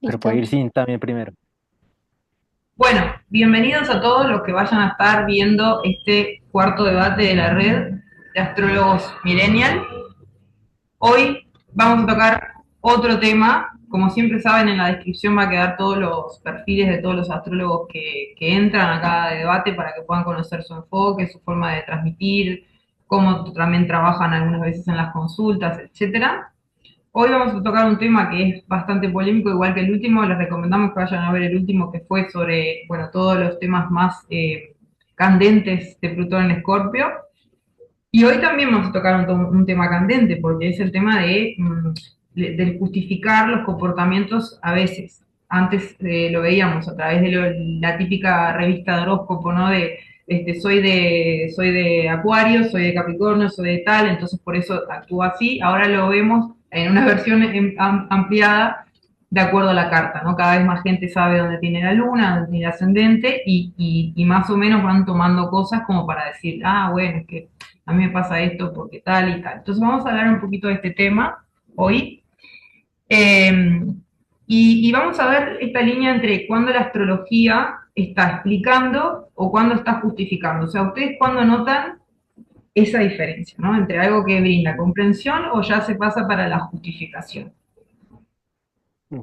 Pero puede ir Listo. sin también primero. Bueno, bienvenidos a todos los que vayan a estar viendo este cuarto debate de la red de astrólogos Millennial. Hoy vamos a tocar otro tema. Como siempre saben, en la descripción va a quedar todos los perfiles de todos los astrólogos que entran a cada debate para que puedan conocer su enfoque, su forma de transmitir, cómo también trabajan algunas veces en las consultas, etcétera. Hoy vamos a tocar un tema que es bastante polémico, igual que el último. Les recomendamos que vayan a ver el último, que fue sobre, bueno, todos los temas más candentes de Plutón en Escorpio. Y hoy también vamos a tocar un tema candente, porque es el tema de justificar los comportamientos a veces. Antes lo veíamos a través de la típica revista de horóscopo, ¿no? Soy de Acuario, soy de Capricornio, soy de tal, entonces por eso actúo así. Ahora lo vemos en una versión ampliada de acuerdo a la carta, ¿no? Cada vez más gente sabe dónde tiene la luna, dónde tiene el ascendente y más o menos van tomando cosas como para decir, ah, bueno, es que a mí me pasa esto porque tal y tal. Entonces vamos a hablar un poquito de este tema hoy. eh, y vamos a ver esta línea entre cuando la astrología está explicando o cuando está justificando. O sea, ustedes cuando notan esa diferencia, ¿no? Entre algo que brinda comprensión o ya se pasa para la justificación. Mm.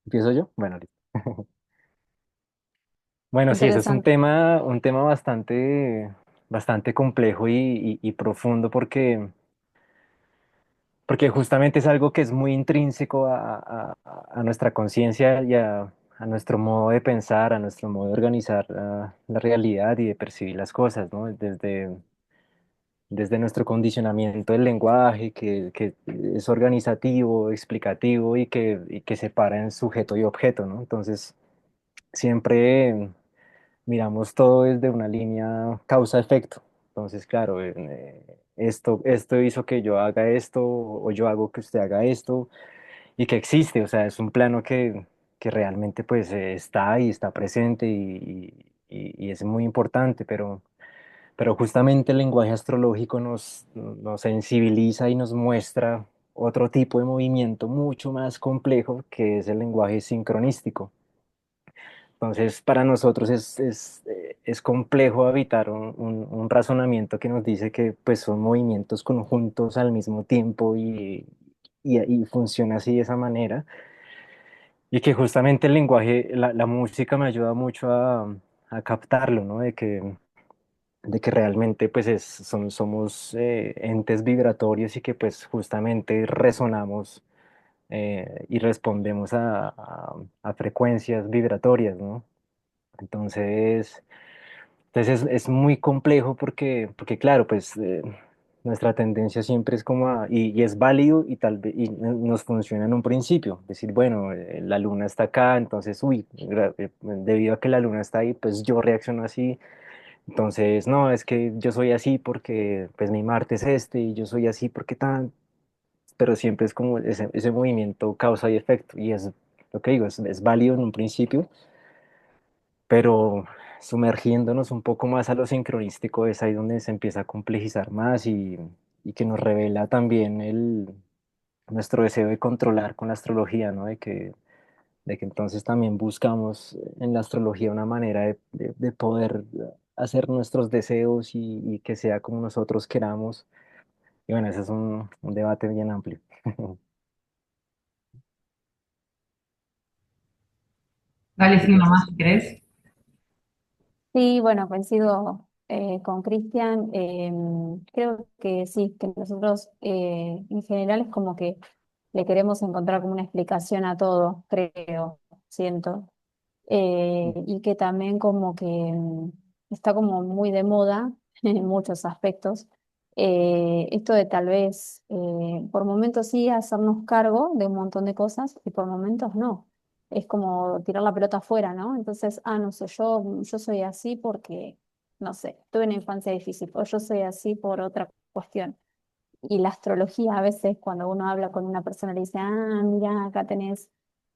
¿Empiezo yo? Bueno, listo. Bueno, sí, ese es Interesante. un tema bastante complejo y profundo porque justamente es algo que es muy intrínseco a nuestra conciencia a nuestro modo de pensar, a nuestro modo de organizar la realidad y de percibir las cosas, ¿no? Desde nuestro condicionamiento del lenguaje, que es organizativo, explicativo y que separa en sujeto y objeto, ¿no? Entonces, siempre miramos todo desde una línea causa-efecto. Entonces, claro, esto hizo que yo haga esto o yo hago que usted haga esto y que existe, o sea, es un plano que realmente pues está y está presente y es muy importante, pero justamente el lenguaje astrológico nos sensibiliza y nos muestra otro tipo de movimiento mucho más complejo que es el lenguaje sincronístico. Entonces, para nosotros es complejo habitar un razonamiento que nos dice que pues, son movimientos conjuntos al mismo tiempo y funciona así de esa manera. Y que justamente el lenguaje, la música me ayuda mucho a captarlo, ¿no? De que realmente pues somos entes vibratorios y que pues justamente resonamos y respondemos a frecuencias vibratorias, ¿no? Entonces, es muy complejo porque claro, pues nuestra tendencia siempre es como y es válido y tal vez y nos funciona en un principio. Decir, bueno, la luna está acá, entonces, uy, debido a que la luna está ahí, pues yo reacciono así. Entonces, no, es que yo soy así porque pues mi Marte es este y yo soy así porque tan, pero siempre es como ese movimiento causa y efecto y es lo que digo, es válido en un principio pero sumergiéndonos un poco más a lo sincronístico es ahí donde se empieza a complejizar más y que nos revela también nuestro deseo de controlar con la astrología, ¿no? De que entonces también buscamos en la astrología una manera de poder hacer nuestros deseos y que sea como nosotros queramos. Y bueno, ese es un debate bien amplio. Dale ¿Qué signo piensas? más si querés. Sí, bueno, coincido con Cristian. Creo que sí, que nosotros en general es como que le queremos encontrar como una explicación a todo, creo, siento. Y que también como que está como muy de moda en muchos aspectos. Esto de tal vez por momentos sí hacernos cargo de un montón de cosas y por momentos no. Es como tirar la pelota afuera, ¿no? Entonces, no sé, yo soy así porque, no sé, tuve una infancia difícil, o yo soy así por otra cuestión. Y la astrología a veces cuando uno habla con una persona le dice, mira, acá tenés,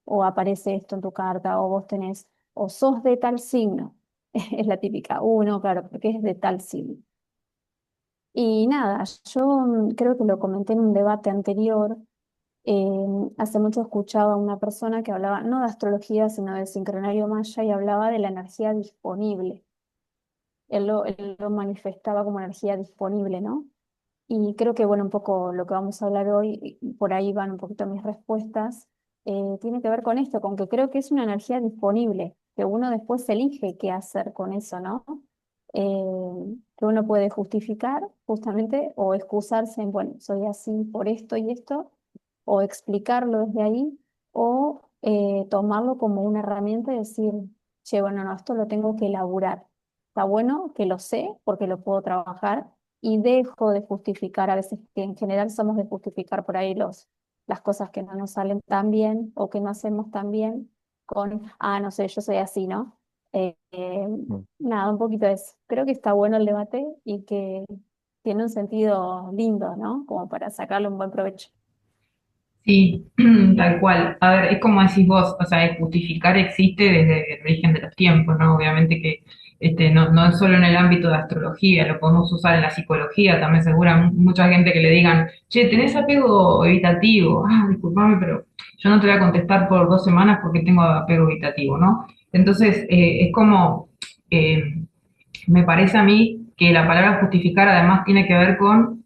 o aparece esto en tu carta, o vos tenés, o sos de tal signo. Es la típica, uno, claro, porque es de tal signo. Y nada, yo creo que lo comenté en un debate anterior, Hace mucho escuchaba a una persona que hablaba no de astrología, sino del sincronario maya y hablaba de la energía disponible. Él lo manifestaba como energía disponible, ¿no? Y creo que, bueno, un poco lo que vamos a hablar hoy, y por ahí van un poquito mis respuestas, tiene que ver con esto, con que creo que es una energía disponible, que uno después elige qué hacer con eso, ¿no? Que uno puede justificar justamente o excusarse en, bueno, soy así por esto y esto, o explicarlo desde ahí, o tomarlo como una herramienta y decir, che, bueno, no, esto lo tengo que elaborar. Está bueno que lo sé porque lo puedo trabajar y dejo de justificar, a veces que en general somos de justificar por ahí las cosas que no nos salen tan bien o que no hacemos tan bien con, ah, no sé, yo soy así, ¿no? Mm. Nada, un poquito de eso. Creo que está bueno el debate y que tiene un sentido lindo, ¿no? Como para sacarle un buen provecho. Sí, tal cual. A ver, es como decís vos, o sea, el justificar existe desde el origen de los tiempos, ¿no? Obviamente que no es solo en el ámbito de astrología, lo podemos usar en la psicología, también segura mucha gente que le digan, che, ¿tenés apego evitativo? Ah, disculpame, pero yo no te voy a contestar por 2 semanas porque tengo apego evitativo, ¿no? Entonces, es como, eh, me parece a mí que la palabra justificar además tiene que ver con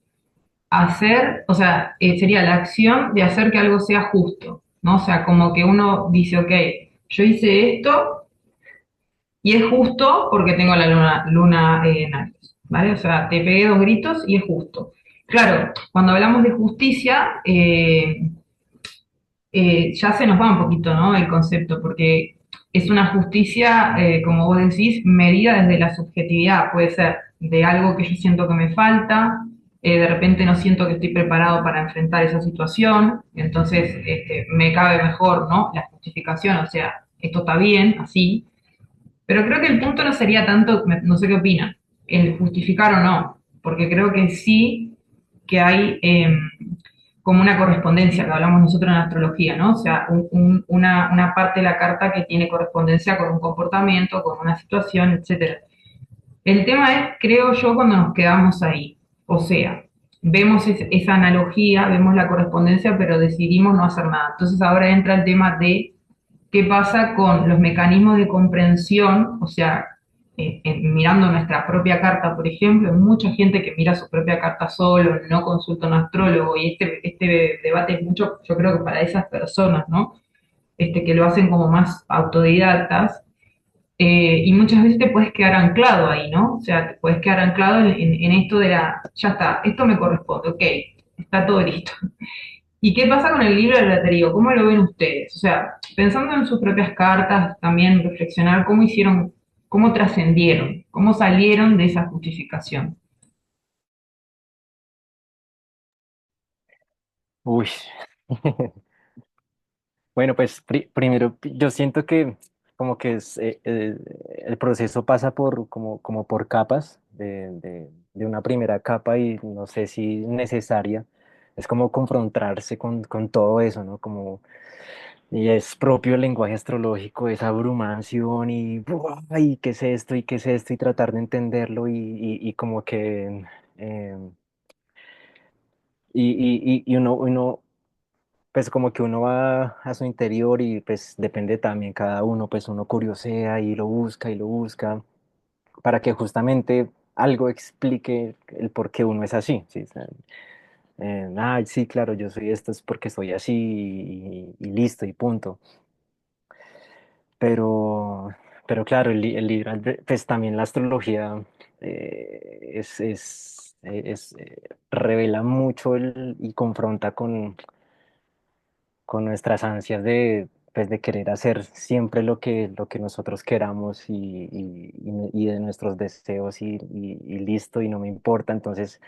hacer, o sea, sería la acción de hacer que algo sea justo, ¿no? O sea, como que uno dice, ok, yo hice esto y es justo porque tengo la luna en Aries, ¿vale? O sea, te pegué 2 gritos y es justo. Claro, cuando hablamos de justicia, ya se nos va un poquito, ¿no? El concepto, porque es una justicia, como vos decís, medida desde la subjetividad. Puede ser de algo que yo siento que me falta, de repente no siento que estoy preparado para enfrentar esa situación, entonces me cabe mejor, ¿no? La justificación, o sea, esto está bien, así. Pero creo que el punto no sería tanto, no sé qué opina, el justificar o no, porque creo que sí que hay como una correspondencia que hablamos nosotros en astrología, ¿no? O sea, una parte de la carta que tiene correspondencia con un comportamiento, con una situación, etcétera. El tema es, creo yo, cuando nos quedamos ahí. O sea, vemos esa analogía, vemos la correspondencia, pero decidimos no hacer nada. Entonces ahora entra el tema de qué pasa con los mecanismos de comprensión, o sea, mirando nuestra propia carta, por ejemplo, hay mucha gente que mira su propia carta solo, no consulta a un astrólogo, y este debate es mucho, yo creo que para esas personas, ¿no? Que lo hacen como más autodidactas, y muchas veces te puedes quedar anclado ahí, ¿no? O sea, te puedes quedar anclado en esto de ya está, esto me corresponde, ok, está todo listo. ¿Y qué pasa con el libro del albedrío? ¿Cómo lo ven ustedes? O sea, pensando en sus propias cartas, también reflexionar cómo hicieron, cómo trascendieron, cómo salieron de esa justificación. Uy. Bueno, pues primero yo siento que como que el proceso pasa por como por capas de una primera capa y no sé si necesaria. Es como confrontarse con todo eso, ¿no? Como, y es propio el lenguaje astrológico, esa abrumación y, ¡buah! Y qué es esto y qué es esto y tratar de entenderlo y como que y uno pues como que uno va a su interior y pues depende también cada uno, pues uno curiosea y lo busca para que justamente algo explique el por qué uno es así, ¿sí? O sea, sí, claro, yo soy esto es porque soy así y listo y punto. Pero, pero claro, el libro, pues también la astrología revela mucho y confronta con nuestras ansias pues, de querer hacer siempre lo que nosotros queramos y de nuestros deseos y listo y no me importa. Entonces,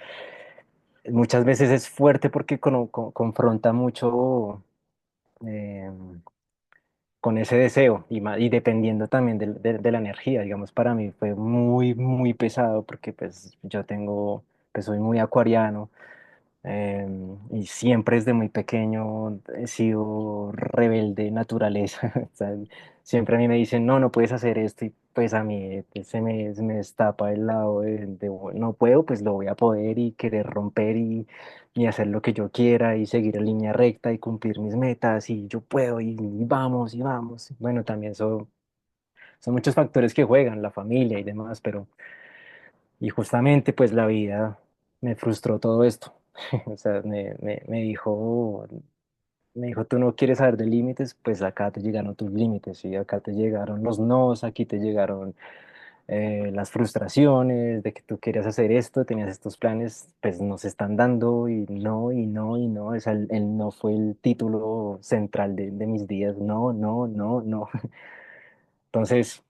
muchas veces es fuerte porque confronta mucho eh, con ese deseo y dependiendo también de la energía. Digamos, para mí fue muy, muy pesado porque pues yo pues soy muy acuariano. Y siempre desde muy pequeño he sido rebelde de naturaleza. O sea, siempre a mí me dicen, no, no puedes hacer esto. pues a mí se me destapa el lado no puedo, pues lo voy a poder y querer romper y hacer lo que yo quiera y seguir en línea recta y cumplir mis metas y yo puedo y vamos y vamos. Bueno, también son muchos factores que juegan, la familia y demás, pero y justamente pues la vida me frustró todo esto. O sea, me dijo, tú no quieres saber de límites, pues acá te llegaron tus límites, y acá te llegaron los nos, aquí te llegaron las frustraciones de que tú querías hacer esto, tenías estos planes, pues no se están dando y no, y no, y no, o sea, el no fue el título central de mis días, no, no, no, no. Entonces,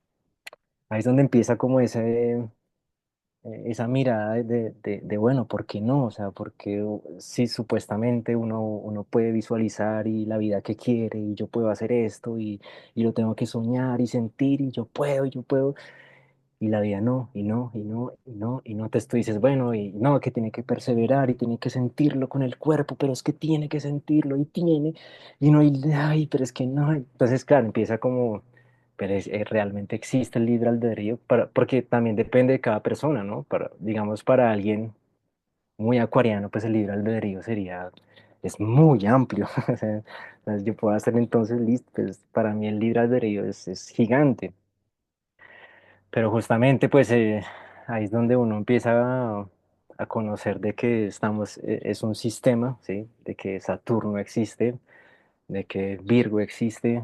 ahí es donde empieza como esa mirada bueno, ¿por qué no? O sea, porque si supuestamente uno puede visualizar y la vida que quiere y yo puedo hacer esto y lo tengo que soñar y sentir y yo puedo, y la vida no, y no, y no, y no, y no, tú dices, bueno, y no, que tiene que perseverar y tiene que sentirlo con el cuerpo, pero es que tiene que sentirlo y tiene, y no, y ay, pero es que no. Entonces, claro, empieza como, pero realmente existe el libre albedrío, porque también depende de cada persona, ¿no? Digamos, para alguien muy acuariano, pues el libre albedrío es muy amplio. O sea, yo puedo hacer entonces, listo, pues para mí el libre albedrío es gigante. Pero justamente pues ahí es donde uno empieza a conocer de que estamos, es un sistema, ¿sí? De que Saturno existe, de que Virgo existe,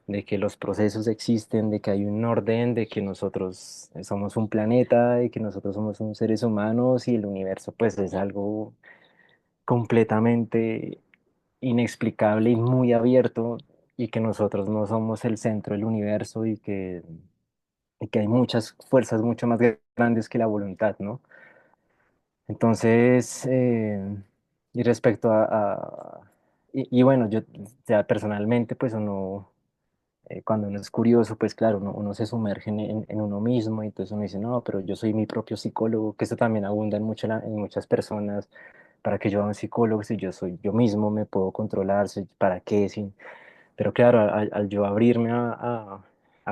de que los procesos existen, de que hay un orden, de que nosotros somos un planeta, de que nosotros somos unos seres humanos y el universo pues es algo completamente inexplicable y muy abierto y que nosotros no somos el centro del universo y que hay muchas fuerzas mucho más grandes que la voluntad, ¿no? Entonces, y respecto y bueno, yo ya personalmente, pues uno, cuando uno es curioso, pues claro, uno se sumerge en uno mismo y entonces uno dice, no, pero yo soy mi propio psicólogo, que eso también abunda en, en muchas personas, para que yo vaya a un psicólogo si yo soy yo mismo, me puedo controlar, ¿para qué? Pero claro, al yo abrirme a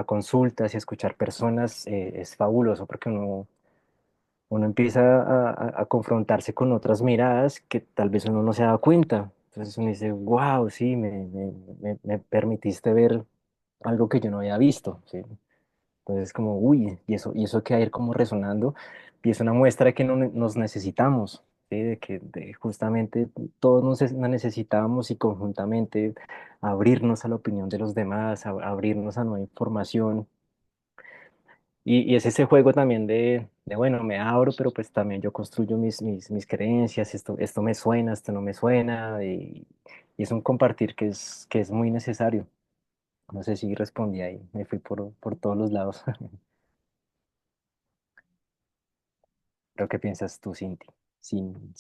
consultas y a escuchar personas, es fabuloso porque uno empieza a confrontarse con otras miradas que tal vez uno no se ha dado cuenta. Entonces uno dice, wow, sí, me permitiste ver algo que yo no había visto, ¿sí? Entonces como, uy, y eso queda ir como resonando, y es una muestra de que no, nos necesitamos, ¿sí? De que justamente todos nos necesitamos y conjuntamente abrirnos a la opinión de los demás, abrirnos a nueva información. Y es ese juego también bueno, me abro, pero pues también yo construyo mis creencias, esto me suena, esto no me suena, y es un compartir que es muy necesario. No sé si respondí ahí, me fui por todos los lados. ¿Pero qué piensas tú, Cinti? Sin...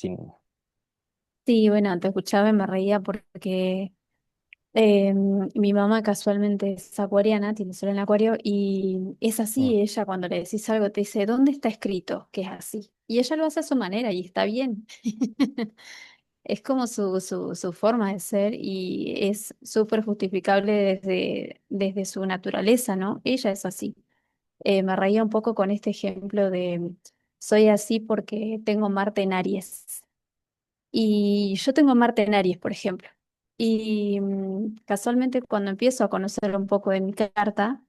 Sí, bueno, te escuchaba y me reía porque mi mamá casualmente es acuariana, tiene sol en acuario, y es Mm. así, ella cuando le decís algo te dice, ¿dónde está escrito que es así? Y ella lo hace a su manera y está bien. Es como su forma de ser y es súper justificable desde su naturaleza, ¿no? Ella es así. Me reía un poco con este ejemplo de, soy así porque tengo Marte en Aries. Y yo tengo Marte en Aries, por ejemplo. Y casualmente cuando empiezo a conocer un poco de mi carta,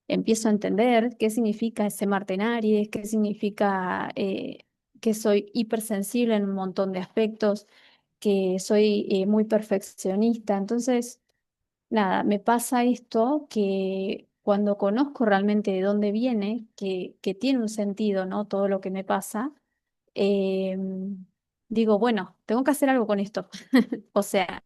empiezo a entender qué significa ese Marte en Aries, qué significa que soy hipersensible en un montón de aspectos, que soy muy perfeccionista. Entonces, nada, me pasa esto que cuando conozco realmente de dónde viene, que tiene un sentido, ¿no? Todo lo que me pasa, eh, digo, bueno, tengo que hacer algo con esto. O sea,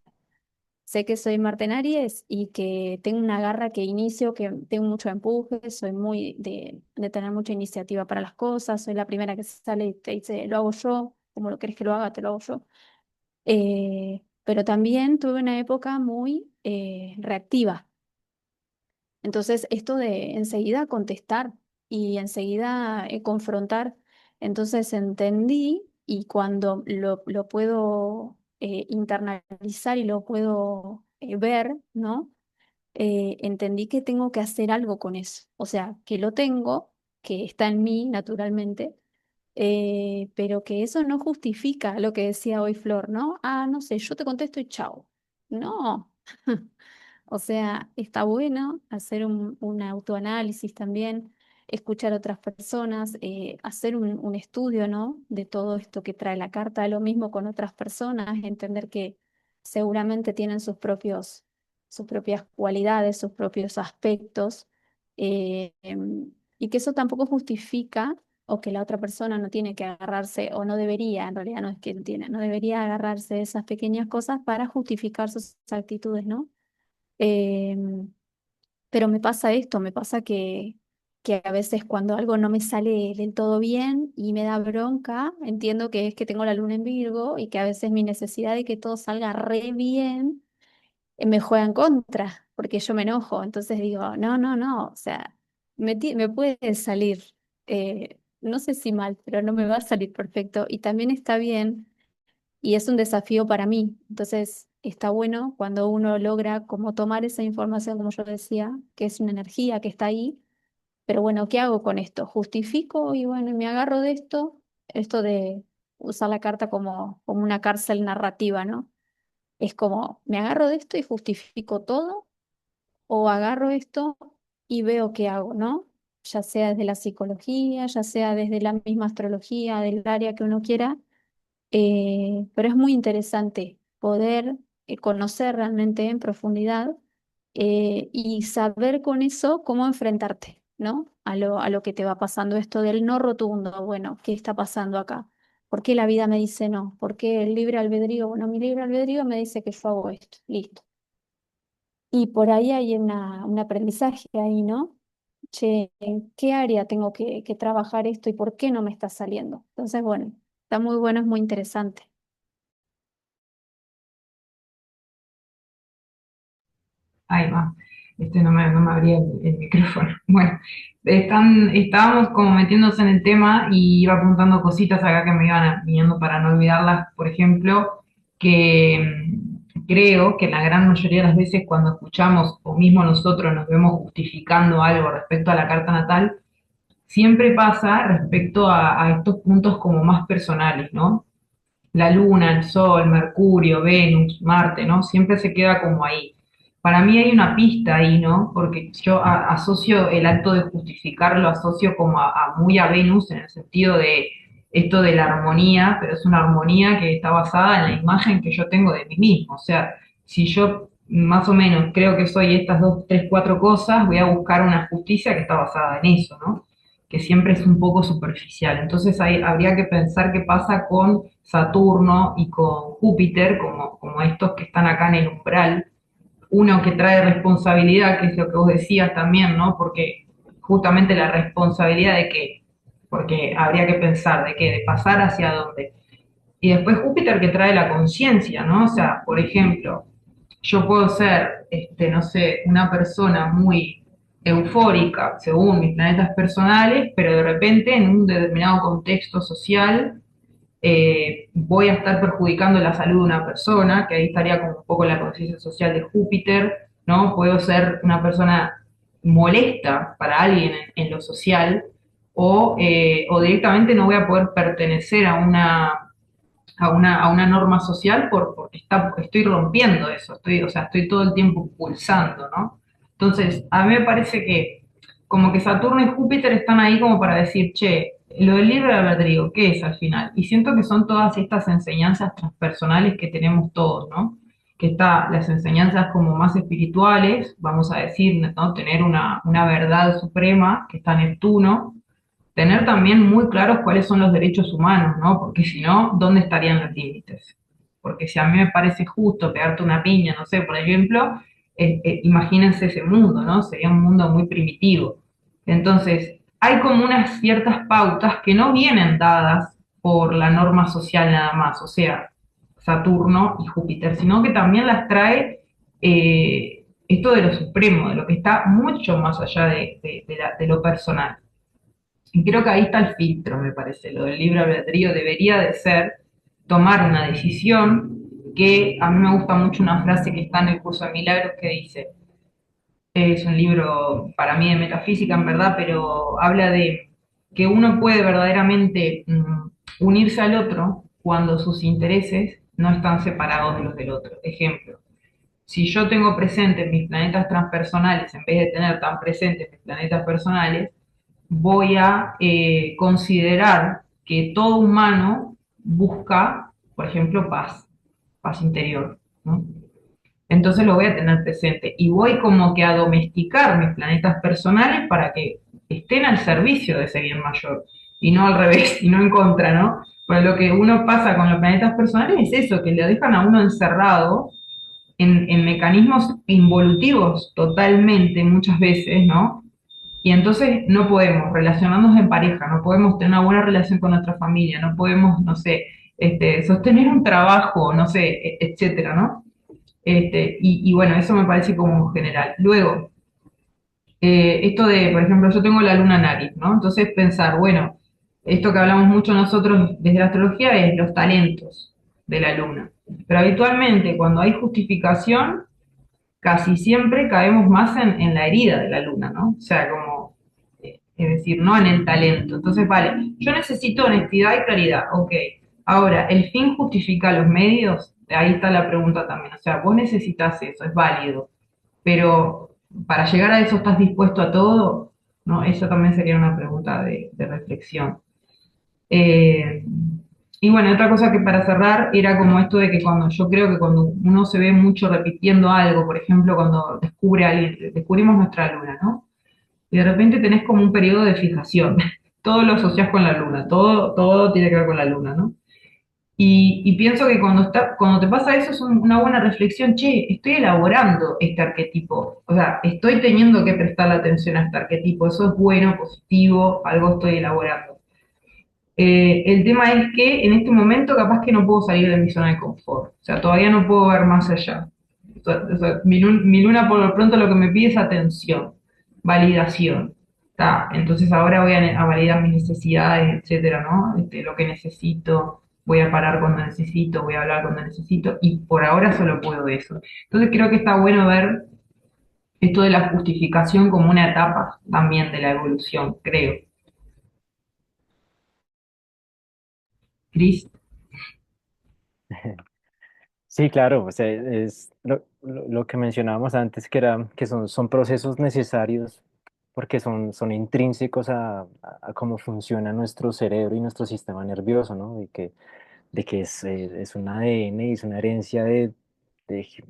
sé que soy Marte en Aries y que tengo una garra que inicio, que tengo mucho empuje, soy muy de tener mucha iniciativa para las cosas, soy la primera que sale y te dice, lo hago yo, como lo querés que lo haga, te lo hago yo. Pero también tuve una época muy reactiva. Entonces, esto de enseguida contestar y enseguida confrontar, entonces entendí y cuando lo puedo internalizar y lo puedo ver, ¿no? entendí que tengo que hacer algo con eso. O sea, que lo tengo, que está en mí naturalmente, pero que eso no justifica lo que decía hoy Flor, ¿no? Ah, no sé, yo te contesto y chao. No. O sea, está bueno hacer un autoanálisis también, escuchar a otras personas, hacer un estudio, ¿no? De todo esto que trae la carta, lo mismo con otras personas, entender que seguramente tienen sus propias cualidades, sus propios aspectos, y que eso tampoco justifica o que la otra persona no tiene que agarrarse, o no debería, en realidad no es que no tiene, no debería agarrarse de esas pequeñas cosas para justificar sus actitudes, ¿no? Em, pero me pasa esto, me pasa que a veces cuando algo no me sale del todo bien y me da bronca, entiendo que es que tengo la luna en Virgo y que a veces mi necesidad de que todo salga re bien me juega en contra, porque yo me enojo. Entonces digo, no, no, no, o sea, me puede salir, no sé si mal, pero no me va a salir perfecto y también está bien y es un desafío para mí. Entonces, está bueno cuando uno logra como tomar esa información, como yo decía, que es una energía que está ahí, pero bueno, ¿qué hago con esto? Justifico y bueno, me agarro de esto de usar la carta como una cárcel narrativa, ¿no? Es como, me agarro de esto y justifico todo, o agarro esto y veo qué hago, ¿no? Ya sea desde la psicología, ya sea desde la misma astrología, del área que uno quiera, pero es muy interesante poder conocer realmente en profundidad, y saber con eso cómo enfrentarte, ¿no? A lo que te va pasando, esto del no rotundo, bueno, ¿qué está pasando acá? ¿Por qué la vida me dice no? ¿Por qué el libre albedrío? Bueno, mi libre albedrío me dice que yo hago esto, listo. Y por ahí hay un aprendizaje ahí, ¿no? Che, ¿en qué área tengo que trabajar esto y por qué no me está saliendo? Entonces, bueno, está muy bueno, es muy interesante. Ahí va. No me abría el micrófono. Bueno, estábamos como metiéndose en el tema y iba apuntando cositas acá que me iban viniendo para no olvidarlas. Por ejemplo, que creo que la gran mayoría de las veces cuando escuchamos o mismo nosotros nos vemos justificando algo respecto a la carta natal, siempre pasa respecto a estos puntos como más personales, ¿no? La Luna, el Sol, Mercurio, Venus, Marte, ¿no? Siempre se queda como ahí. Para mí hay una pista ahí, ¿no? Porque yo asocio el acto de justificar, lo asocio como muy a Venus en el sentido de esto de la armonía, pero es una armonía que está basada en la imagen que yo tengo de mí mismo. O sea, si yo más o menos creo que soy estas dos, tres, cuatro cosas, voy a buscar una justicia que está basada en eso, ¿no? Que siempre es un poco superficial. Entonces habría que pensar qué pasa con Saturno y con Júpiter, como estos que están acá en el umbral. Uno que trae responsabilidad, que es lo que vos decías también, ¿no? Porque justamente la responsabilidad de qué, porque habría que pensar de qué, de pasar hacia dónde. Y después Júpiter que trae la conciencia, ¿no? O sea, por ejemplo, yo puedo ser, no sé, una persona muy eufórica según mis planetas personales, pero de repente en un determinado contexto social voy a estar perjudicando la salud de una persona, que ahí estaría como un poco la conciencia social de Júpiter, ¿no? Puedo ser una persona molesta para alguien en lo social, o directamente no voy a poder pertenecer a una norma social porque estoy rompiendo eso, o sea, estoy todo el tiempo pulsando, ¿no? Entonces, a mí me parece que como que Saturno y Júpiter están ahí como para decir, che, lo del libre albedrío, ¿qué es al final? Y siento que son todas estas enseñanzas transpersonales que tenemos todos, ¿no? Que está las enseñanzas como más espirituales, vamos a decir, ¿no? Tener una verdad suprema, que está Neptuno, tener también muy claros cuáles son los derechos humanos, ¿no? Porque si no, ¿dónde estarían los límites? Porque si a mí me parece justo pegarte una piña, no sé, por ejemplo, imagínense ese mundo, ¿no? Sería un mundo muy primitivo. Entonces, hay como unas ciertas pautas que no vienen dadas por la norma social nada más, o sea, Saturno y Júpiter, sino que también las trae esto de lo supremo, de lo que está mucho más allá de lo personal. Y creo que ahí está el filtro, me parece. Lo del libre albedrío debería de ser tomar una decisión que a mí me gusta mucho una frase que está en el curso de Milagros que dice, Es un libro para mí de metafísica, en verdad, pero habla de que uno puede verdaderamente unirse al otro cuando sus intereses no están separados de los del otro. Ejemplo, si yo tengo presentes mis planetas transpersonales en vez de tener tan presentes mis planetas personales, voy a considerar que todo humano busca, por ejemplo, paz interior, ¿no? Entonces lo voy a tener presente y voy como que a domesticar mis planetas personales para que estén al servicio de ese bien mayor y no al revés y no en contra, ¿no? Pues lo que uno pasa con los planetas personales es eso, que le dejan a uno encerrado en mecanismos involutivos totalmente muchas veces, ¿no? Y entonces no podemos relacionarnos en pareja, no podemos tener una buena relación con nuestra familia, no podemos, no sé, sostener un trabajo, no sé, etcétera, ¿no? Y bueno, eso me parece como general. Luego, esto de, por ejemplo, yo tengo la luna en Aries, ¿no? Entonces pensar, bueno, esto que hablamos mucho nosotros desde la astrología es los talentos de la luna. Pero habitualmente cuando hay justificación, casi siempre caemos más en la herida de la luna, ¿no? O sea, como, es decir, no en el talento. Entonces, vale, yo necesito honestidad y claridad, ok. Ahora, ¿el fin justifica los medios? Ahí está la pregunta también. O sea, vos necesitas eso, es válido, pero para llegar a eso estás dispuesto a todo, ¿no? Esa también sería una pregunta de reflexión. Eh, y bueno, otra cosa que para cerrar era como esto de que cuando yo creo que cuando uno se ve mucho repitiendo algo, por ejemplo, cuando descubre a alguien, descubrimos nuestra luna, ¿no? Y de repente tenés como un periodo de fijación. Todo lo asocias con la luna, todo tiene que ver con la luna, ¿no? Y pienso que cuando te pasa eso es una buena reflexión, che, estoy elaborando este arquetipo, o sea, estoy teniendo que prestar atención a este arquetipo, eso es bueno, positivo, algo estoy elaborando. El tema es que en este momento capaz que no puedo salir de mi zona de confort, o sea, todavía no puedo ver más allá. O sea, mi luna por lo pronto lo que me pide es atención, validación. ¿Tá? Entonces ahora voy a validar mis necesidades, etcétera, ¿no? Lo que necesito, voy a parar cuando necesito, voy a hablar cuando necesito, y por ahora solo puedo eso. Entonces creo que está bueno ver esto de la justificación como una etapa también de la evolución, creo. Cris. Sí, claro, o sea, es lo que mencionábamos antes, que era que son procesos necesarios porque son intrínsecos a cómo funciona nuestro cerebro y nuestro sistema nervioso, ¿no? De que es un ADN y es una herencia de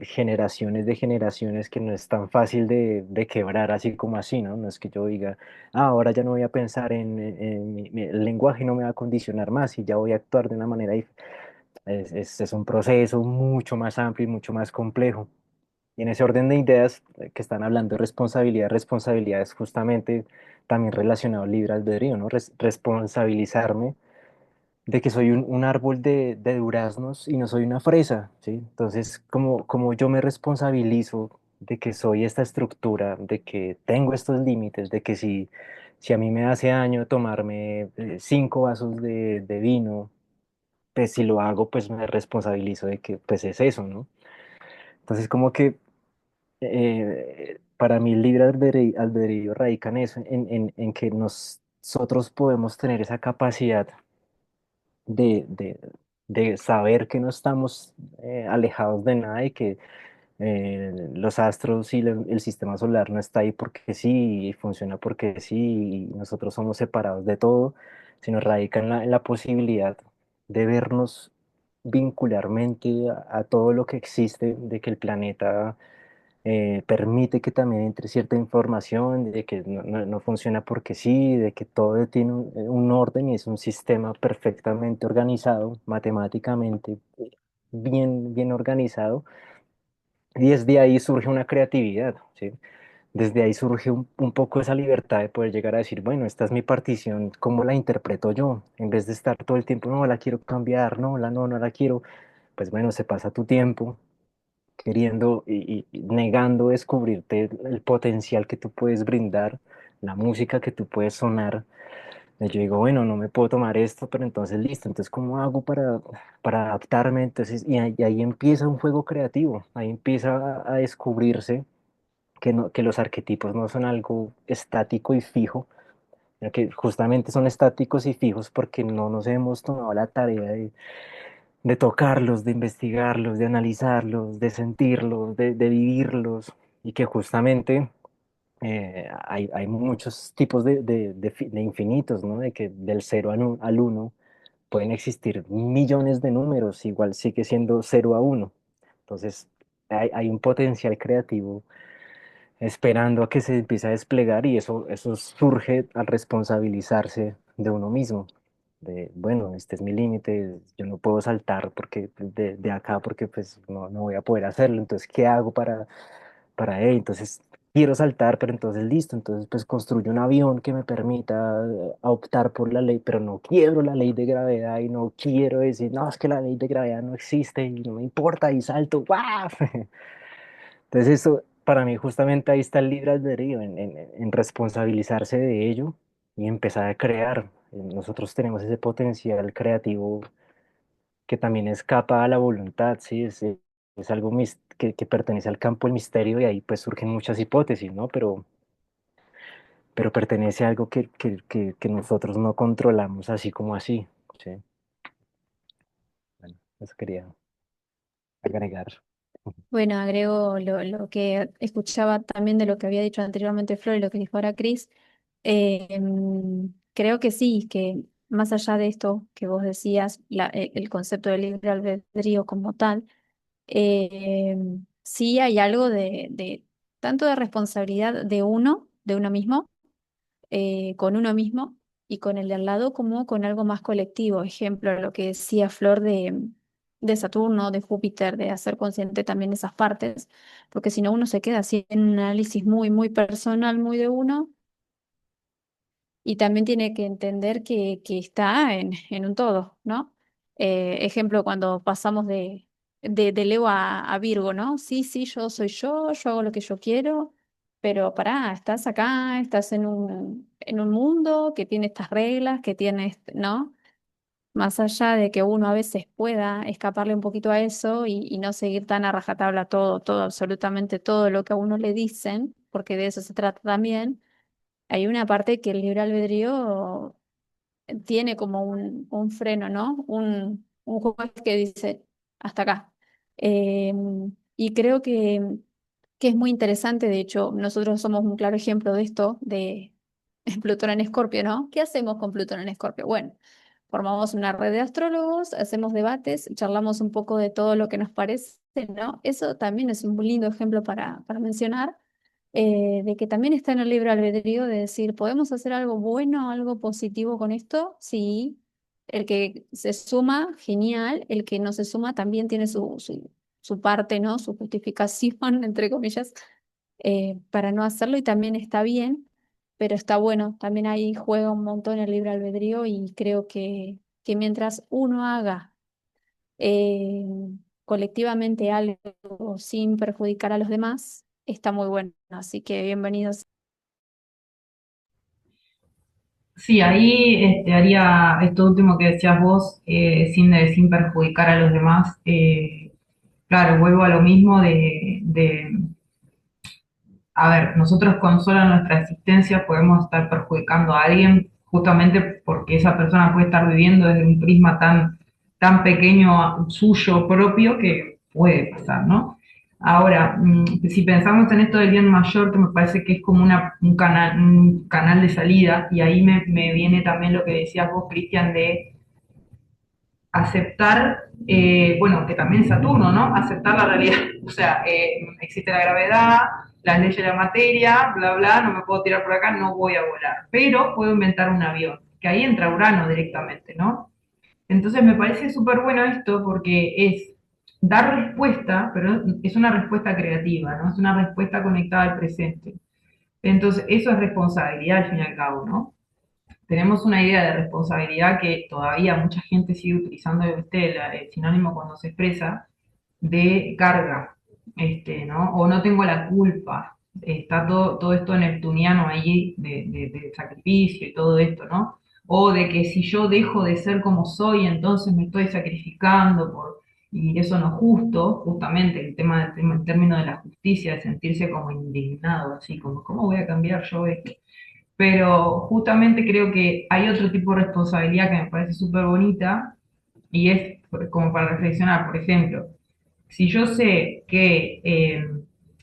generaciones que no es tan fácil de quebrar así como así, ¿no? No es que yo diga, ahora ya no voy a pensar el lenguaje no me va a condicionar más y ya voy a actuar de una manera diferente. Es un proceso mucho más amplio y mucho más complejo. Y en ese orden de ideas que están hablando de responsabilidad es justamente también relacionado al libre albedrío, ¿no? Responsabilizarme de que soy un árbol de duraznos y no soy una fresa, ¿sí? Entonces, como yo me responsabilizo de que soy esta estructura, de que tengo estos límites, de que si a mí me hace daño tomarme 5 vasos de vino, pues si lo hago, pues me responsabilizo de que pues es eso, ¿no? Entonces, como que para mí el libre albedrío radica en eso, en que nosotros podemos tener esa capacidad de, de, de saber que no estamos alejados de nada y que los astros y el sistema solar no está ahí porque sí, y funciona porque sí, y nosotros somos separados de todo, sino radica en la posibilidad de vernos vincularmente a todo lo que existe, de que el planeta permite que también entre cierta información, de que no funciona porque sí, de que todo tiene un orden y es un sistema perfectamente organizado, matemáticamente bien organizado, y desde ahí surge una creatividad, ¿sí? Desde ahí surge un poco esa libertad de poder llegar a decir, bueno, esta es mi partición, ¿cómo la interpreto yo? En vez de estar todo el tiempo, no, la quiero cambiar, no la quiero, pues bueno, se pasa tu tiempo queriendo y negando descubrirte el potencial que tú puedes brindar, la música que tú puedes sonar. Y yo digo, bueno, no me puedo tomar esto, pero entonces listo, entonces ¿cómo hago para adaptarme? Entonces, y ahí empieza un juego creativo, ahí empieza a descubrirse que, no, que los arquetipos no son algo estático y fijo, sino que justamente son estáticos y fijos porque no nos hemos tomado la tarea de tocarlos, de investigarlos, de analizarlos, de sentirlos, de vivirlos, y que justamente hay muchos tipos de infinitos, ¿no? De que del cero al uno pueden existir millones de números, igual sigue siendo cero a uno. Entonces, hay un potencial creativo esperando a que se empiece a desplegar y eso surge al responsabilizarse de uno mismo. De, bueno, este es mi límite, yo no puedo saltar porque de acá porque pues no voy a poder hacerlo, entonces, ¿qué hago entonces quiero saltar, pero entonces listo, entonces pues construyo un avión que me permita optar por la ley, pero no quiero la ley de gravedad y no quiero decir, no, es que la ley de gravedad no existe y no me importa y salto, ¡guau! Entonces eso, para mí justamente ahí está el libre albedrío, en responsabilizarse de ello y empezar a crear. Nosotros tenemos ese potencial creativo que también escapa a la voluntad, ¿sí? Es algo que pertenece al campo del misterio y ahí pues surgen muchas hipótesis, ¿no? Pero pertenece a algo que nosotros no controlamos así como así, ¿sí? Bueno, eso quería agregar. Bueno, agrego lo que escuchaba también de lo que había dicho anteriormente Flor y lo que dijo ahora Cris. Creo que sí, que más allá de esto que vos decías, el concepto de libre albedrío como tal, sí hay algo de tanto de responsabilidad de uno mismo, con uno mismo y con el de al lado, como con algo más colectivo. Ejemplo, lo que decía Flor de Saturno, de Júpiter, de hacer consciente también esas partes, porque si no uno se queda así en un análisis muy, muy personal, muy de uno y también tiene que entender que está en un todo, ¿no? Ejemplo, cuando pasamos de Leo a Virgo, ¿no? Sí, sí, yo hago lo que yo quiero, pero pará, estás acá, estás en un mundo que tiene estas reglas, que tiene, ¿no? Más allá de que uno a veces pueda escaparle un poquito a eso y no seguir tan a rajatabla todo, absolutamente todo lo que a uno le dicen, porque de eso se trata también. Hay una parte que el libre albedrío tiene como un freno, ¿no? Un juez que dice, hasta acá. Eh, y creo que es muy interesante, de hecho, nosotros somos un claro ejemplo de esto, de Plutón en Escorpio, ¿no? ¿Qué hacemos con Plutón en Escorpio? Bueno, formamos una red de astrólogos, hacemos debates, charlamos un poco de todo lo que nos parece, ¿no? Eso también es un lindo ejemplo para mencionar de que también está en el libre albedrío de decir, ¿podemos hacer algo bueno, algo positivo con esto? Sí, el que se suma, genial, el que no se suma también tiene su parte, ¿no? Su justificación, entre comillas, para no hacerlo y también está bien, pero está bueno, también ahí juega un montón el libre albedrío y creo que mientras uno haga eh, colectivamente algo sin perjudicar a los demás, está muy bueno. Así que bienvenidos. Sí, ahí haría esto último que decías vos, sin perjudicar a los demás. Claro, vuelvo a lo mismo a ver, nosotros con sola nuestra existencia podemos estar perjudicando a alguien justamente porque esa persona puede estar viviendo desde un prisma tan pequeño suyo propio que puede pasar, ¿no? Ahora, si pensamos en esto del bien mayor, que me parece que es como un canal de salida, y ahí me viene también lo que decías vos, Cristian, de aceptar, bueno, que también Saturno, ¿no? Aceptar la realidad. O sea, existe la gravedad, las leyes de la materia, bla, bla, no me puedo tirar por acá, no voy a volar, pero puedo inventar un avión, que ahí entra Urano directamente, ¿no? Entonces me parece súper bueno esto porque es dar respuesta, pero es una respuesta creativa, ¿no? Es una respuesta conectada al presente. Entonces, eso es responsabilidad al fin y al cabo, ¿no? Tenemos una idea de responsabilidad que todavía mucha gente sigue utilizando el sinónimo cuando se expresa de carga, ¿no? O no tengo la culpa. Está todo esto neptuniano ahí de sacrificio y todo esto, ¿no? O de que si yo dejo de ser como soy, entonces me estoy sacrificando y eso no es justo, justamente el tema el término de la justicia, de sentirse como indignado, así como, ¿cómo voy a cambiar yo esto? Pero justamente creo que hay otro tipo de responsabilidad que me parece súper bonita y es como para reflexionar, por ejemplo, si yo sé que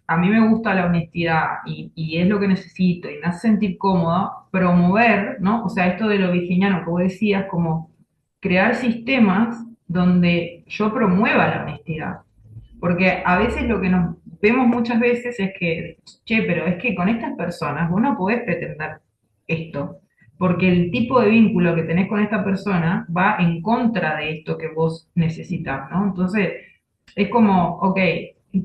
a mí me gusta la honestidad y es lo que necesito y me hace sentir cómoda, promover, ¿no? O sea, esto de lo virginiano que vos decías, como crear sistemas donde yo promueva la honestidad. Porque a veces lo que nos vemos muchas veces es que, che, pero es que con estas personas vos no podés pretender esto, porque el tipo de vínculo que tenés con esta persona va en contra de esto que vos necesitas, ¿no? Entonces, es como, ok,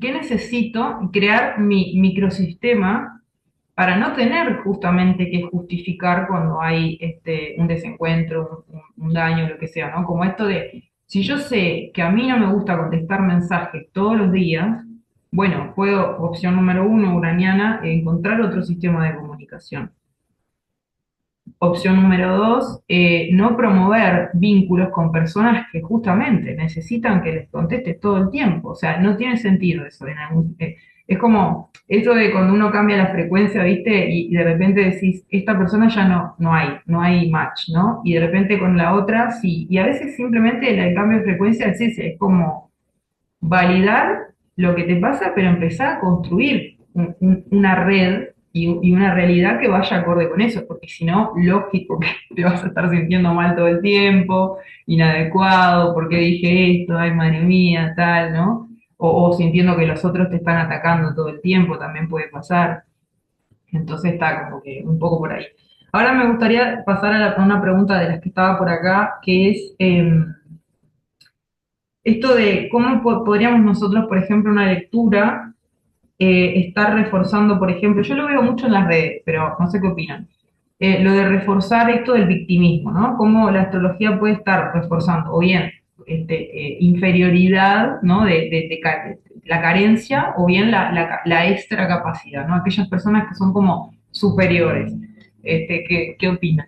¿qué necesito? Crear mi microsistema para no tener justamente que justificar cuando hay un desencuentro, un daño, lo que sea, ¿no? Como esto de, si yo sé que a mí no me gusta contestar mensajes todos los días, bueno, puedo, opción número uno, uraniana, encontrar otro sistema de comunicación. Opción número dos, no promover vínculos con personas que justamente necesitan que les contestes todo el tiempo. O sea, no tiene sentido eso. Es como eso de cuando uno cambia la frecuencia, ¿viste? Y de repente decís, esta persona ya no hay match, ¿no? Y de repente con la otra sí. Y a veces simplemente el cambio de frecuencia es ese, es como validar lo que te pasa, pero empezar a construir una red y una realidad que vaya acorde con eso, porque si no, lógico que te vas a estar sintiendo mal todo el tiempo, inadecuado, ¿por qué dije esto? Ay, madre mía, tal, ¿no? O sintiendo que los otros te están atacando todo el tiempo, también puede pasar. Entonces está como que un poco por ahí. Ahora me gustaría pasar a una pregunta de las que estaba por acá, que es, esto de cómo podríamos nosotros, por ejemplo, una lectura, estar reforzando, por ejemplo, yo lo veo mucho en las redes, pero no sé qué opinan, lo de reforzar esto del victimismo, ¿no? Cómo la astrología puede estar reforzando, o bien inferioridad, ¿no? De la carencia, o bien la extra capacidad, ¿no? Aquellas personas que son como superiores. ¿Qué opinan?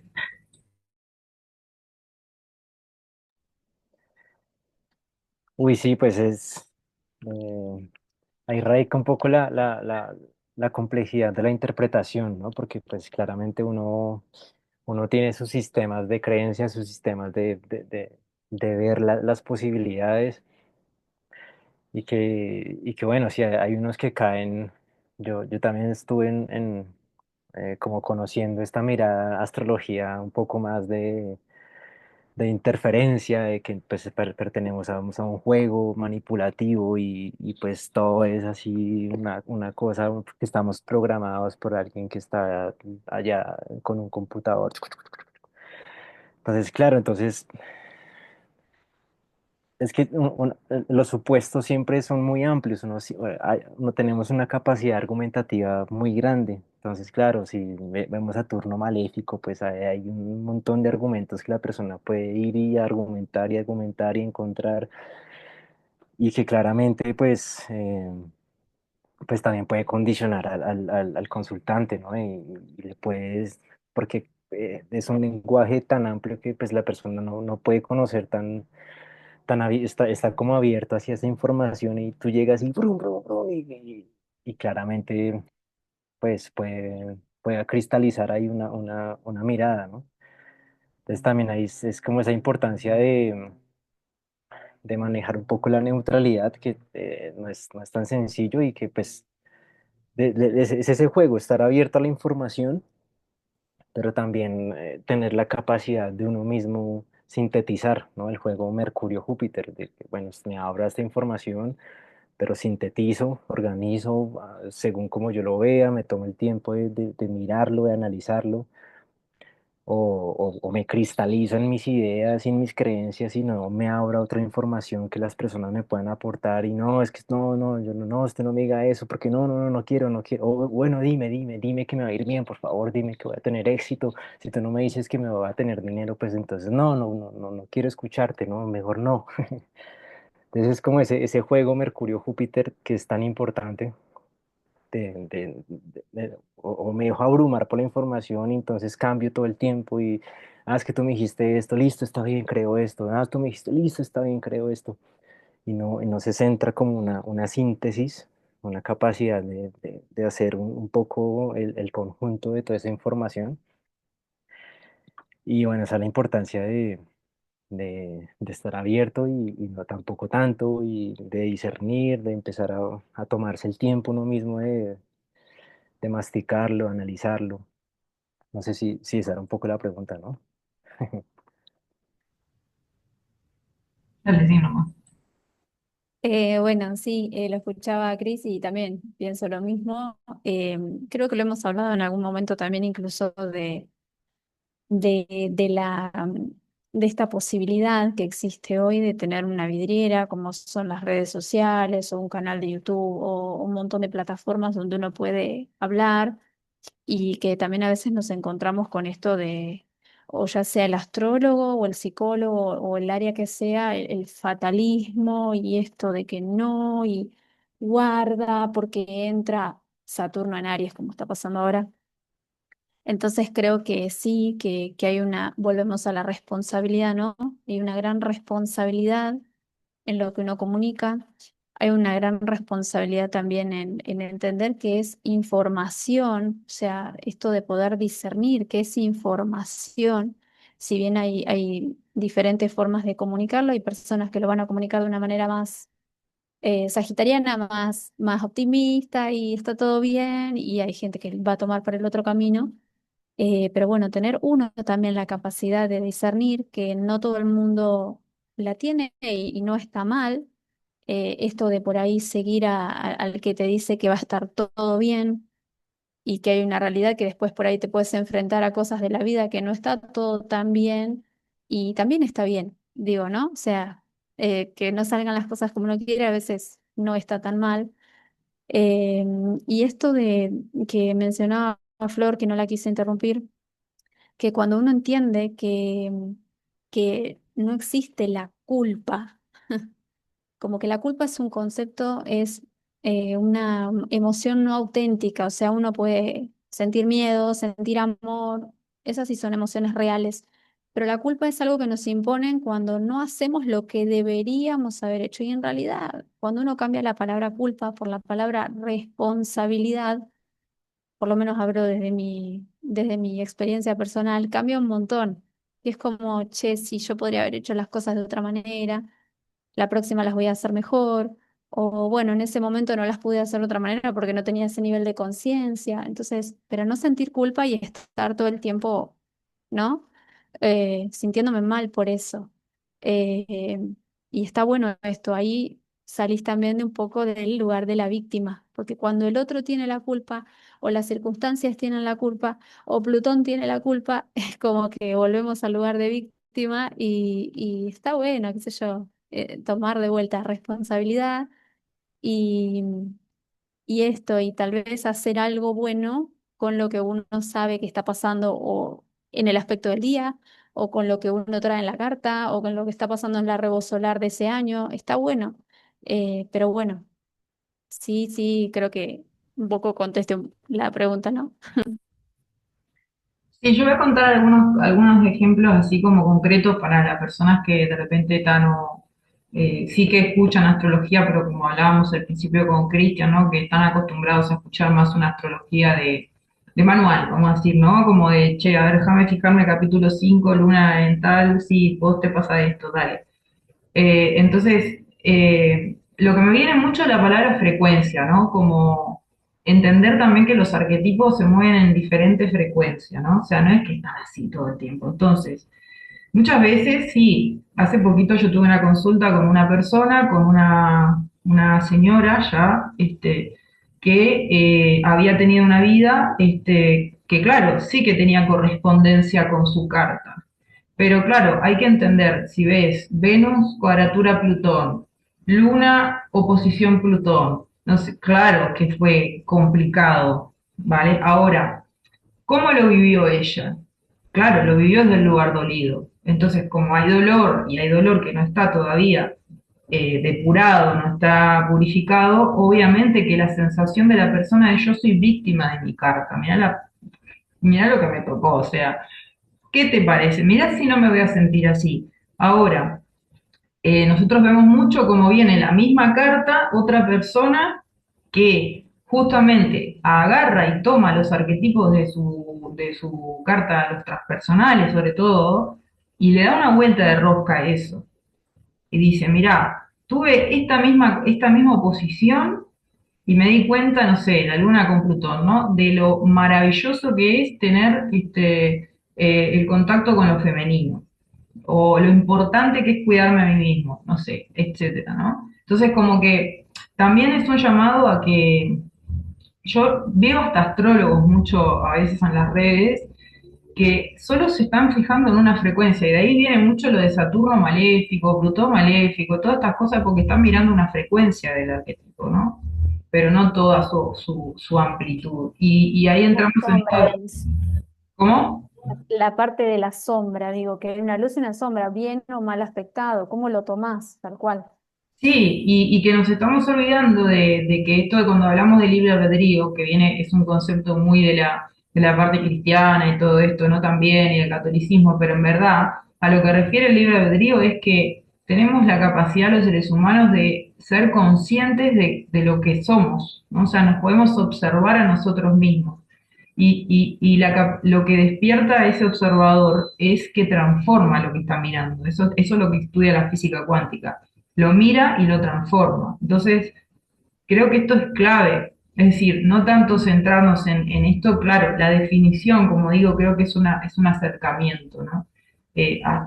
Uy, sí, pues eh, ahí radica un poco la complejidad de la interpretación, ¿no? Porque pues claramente uno tiene sus sistemas de creencias, sus sistemas de ver las posibilidades y que bueno, sí, hay unos que caen, yo también estuve como conociendo esta mirada astrología un poco más de interferencia, de que pues pertenecemos a un juego manipulativo y pues todo es así una cosa que estamos programados por alguien que está allá con un computador. Entonces, claro, entonces es que los supuestos siempre son muy amplios, no tenemos una capacidad argumentativa muy grande. Entonces, claro, si vemos a turno maléfico, pues hay un montón de argumentos que la persona puede ir y argumentar y encontrar, y que claramente, pues también puede condicionar al consultante, ¿no? Y le puedes, porque es un lenguaje tan amplio que pues la persona no puede conocer está como abierto hacia esa información y tú llegas y, brum, brum, brum, y claramente pues puede cristalizar ahí una mirada, ¿no? Entonces también ahí es como esa importancia de manejar un poco la neutralidad, que no es tan sencillo y que pues es ese juego, estar abierto a la información, pero también tener la capacidad de uno mismo sintetizar, ¿no? El juego Mercurio-Júpiter, de que, bueno, me abra esta información, pero sintetizo, organizo, según como yo lo vea, me tomo el tiempo de mirarlo, de analizarlo, o me cristalizo en mis ideas y en mis creencias y no me abra otra información que las personas me puedan aportar y no, es que no, yo no, usted no me diga eso, porque no quiero, no quiero, o bueno, dime que me va a ir bien, por favor, dime que voy a tener éxito, si tú no me dices que me va a tener dinero, pues entonces no quiero escucharte, no, mejor no. Entonces es como ese juego Mercurio-Júpiter que es tan importante o me dejo abrumar por la información y entonces cambio todo el tiempo es que tú me dijiste esto, listo, está bien, creo esto, tú me dijiste, listo, está bien, creo esto. y no se centra como una síntesis, una capacidad de hacer un poco el conjunto de toda esa información. Y bueno, esa es la importancia de estar abierto y no tampoco tanto, y de discernir, de empezar a tomarse el tiempo uno mismo de masticarlo, analizarlo. No sé si esa era un poco la pregunta, ¿no? Dale, sí, nomás. Bueno, sí, lo escuchaba a Cris y también pienso lo mismo. Creo que lo hemos hablado en algún momento también incluso de de esta posibilidad que existe hoy de tener una vidriera, como son las redes sociales o un canal de YouTube o un montón de plataformas donde uno puede hablar y que también a veces nos encontramos con esto de, o ya sea el astrólogo o el psicólogo o el área que sea, el fatalismo y esto de que no y guarda porque entra Saturno en Aries, como está pasando ahora. Entonces creo que sí, que hay una, volvemos a la responsabilidad, ¿no? Hay una gran responsabilidad en lo que uno comunica. Hay una gran responsabilidad también en entender que es información, o sea, esto de poder discernir qué es información. Si bien hay diferentes formas de comunicarlo, hay personas que lo van a comunicar de una manera más sagitariana, más optimista y está todo bien, y hay gente que va a tomar por el otro camino. Pero bueno, tener uno también la capacidad de discernir que no todo el mundo la tiene y no está mal. Esto de por ahí seguir al que te dice que va a estar todo bien y que hay una realidad que después por ahí te puedes enfrentar a cosas de la vida que no está todo tan bien y también está bien, digo, ¿no? O sea, que no salgan las cosas como uno quiere a veces no está tan mal. Eh, y esto de que mencionaba Flor, que no la quise interrumpir, que cuando uno entiende que no existe la culpa, como que la culpa es un concepto, es una emoción no auténtica, o sea, uno puede sentir miedo, sentir amor, esas sí son emociones reales, pero la culpa es algo que nos imponen cuando no hacemos lo que deberíamos haber hecho, y en realidad, cuando uno cambia la palabra culpa por la palabra responsabilidad, por lo menos hablo desde mi experiencia personal, cambia un montón. Y es como, che, si yo podría haber hecho las cosas de otra manera, la próxima las voy a hacer mejor, o bueno, en ese momento no las pude hacer de otra manera porque no tenía ese nivel de conciencia. Entonces, pero no sentir culpa y estar todo el tiempo, ¿no? Sintiéndome mal por eso. Eh, y está bueno esto, ahí salís también de un poco del lugar de la víctima, porque cuando el otro tiene la culpa, o las circunstancias tienen la culpa, o Plutón tiene la culpa, es como que volvemos al lugar de víctima y está bueno, qué sé yo, tomar de vuelta responsabilidad y, y esto, y tal vez hacer algo bueno con lo que uno sabe que está pasando o en el aspecto del día, o con lo que uno trae en la carta, o con lo que está pasando en la rebo solar de ese año, está bueno. Pero bueno, sí, sí, creo que un poco contesté la pregunta, ¿no? Sí, yo voy a contar algunos ejemplos así como concretos para las personas que de repente sí que escuchan astrología, pero como hablábamos al principio con Cristian, ¿no? Que están acostumbrados a escuchar más una astrología de manual, vamos a decir, ¿no? Como de, che, a ver, déjame fijarme capítulo 5 luna en tal, sí, vos te pasa esto, dale. Lo que me viene mucho es la palabra frecuencia, ¿no? Como entender también que los arquetipos se mueven en diferentes frecuencias, ¿no? O sea, no es que están así todo el tiempo. Entonces, muchas veces, sí, hace poquito yo tuve una consulta con una persona, con una señora ya, que había tenido una vida, que claro, sí que tenía correspondencia con su carta. Pero claro, hay que entender, si ves Venus cuadratura Plutón, Luna oposición Plutón, no sé, claro que fue complicado, ¿vale? Ahora, ¿cómo lo vivió ella? Claro, lo vivió desde el lugar dolido. Entonces, como hay dolor y hay dolor que no está todavía depurado, no está purificado, obviamente que la sensación de la persona es yo soy víctima de mi carta, mirá lo que me tocó, o sea, ¿qué te parece? Mirá si no me voy a sentir así. Ahora, nosotros vemos mucho como viene la misma carta, otra persona que justamente agarra y toma los arquetipos de su carta, los transpersonales sobre todo, y le da una vuelta de rosca a eso. Y dice, mirá, tuve esta misma oposición y me di cuenta, no sé, la luna con Plutón, ¿no? De lo maravilloso que es tener el contacto con lo femenino o lo importante que es cuidarme a mí mismo, no sé, etcétera, ¿no? Entonces, como que también es un llamado a que yo veo hasta astrólogos mucho a veces en las redes que solo se están fijando en una frecuencia y de ahí viene mucho lo de Saturno maléfico, Plutón maléfico, todas estas cosas porque están mirando una frecuencia del arquetipo, ¿no? Pero no toda su amplitud. Y ahí La entramos en sombra, esto. Denise. ¿Cómo? La parte de la sombra, digo, que hay una luz y una sombra, bien o mal aspectado, ¿cómo lo tomás? Tal cual. Sí, y que nos estamos olvidando de que esto de cuando hablamos de libre albedrío, que viene, es un concepto muy de la parte cristiana y todo esto, ¿no? También, y del catolicismo, pero en verdad, a lo que refiere el libre albedrío es que tenemos la capacidad los seres humanos de ser conscientes de lo que somos, ¿no? O sea, nos podemos observar a nosotros mismos. Lo que despierta a ese observador es que transforma lo que está mirando. Eso es lo que estudia la física cuántica. Lo mira y lo transforma. Entonces, creo que esto es clave. Es decir, no tanto centrarnos en esto, claro, la definición, como digo, creo que es un acercamiento, ¿no?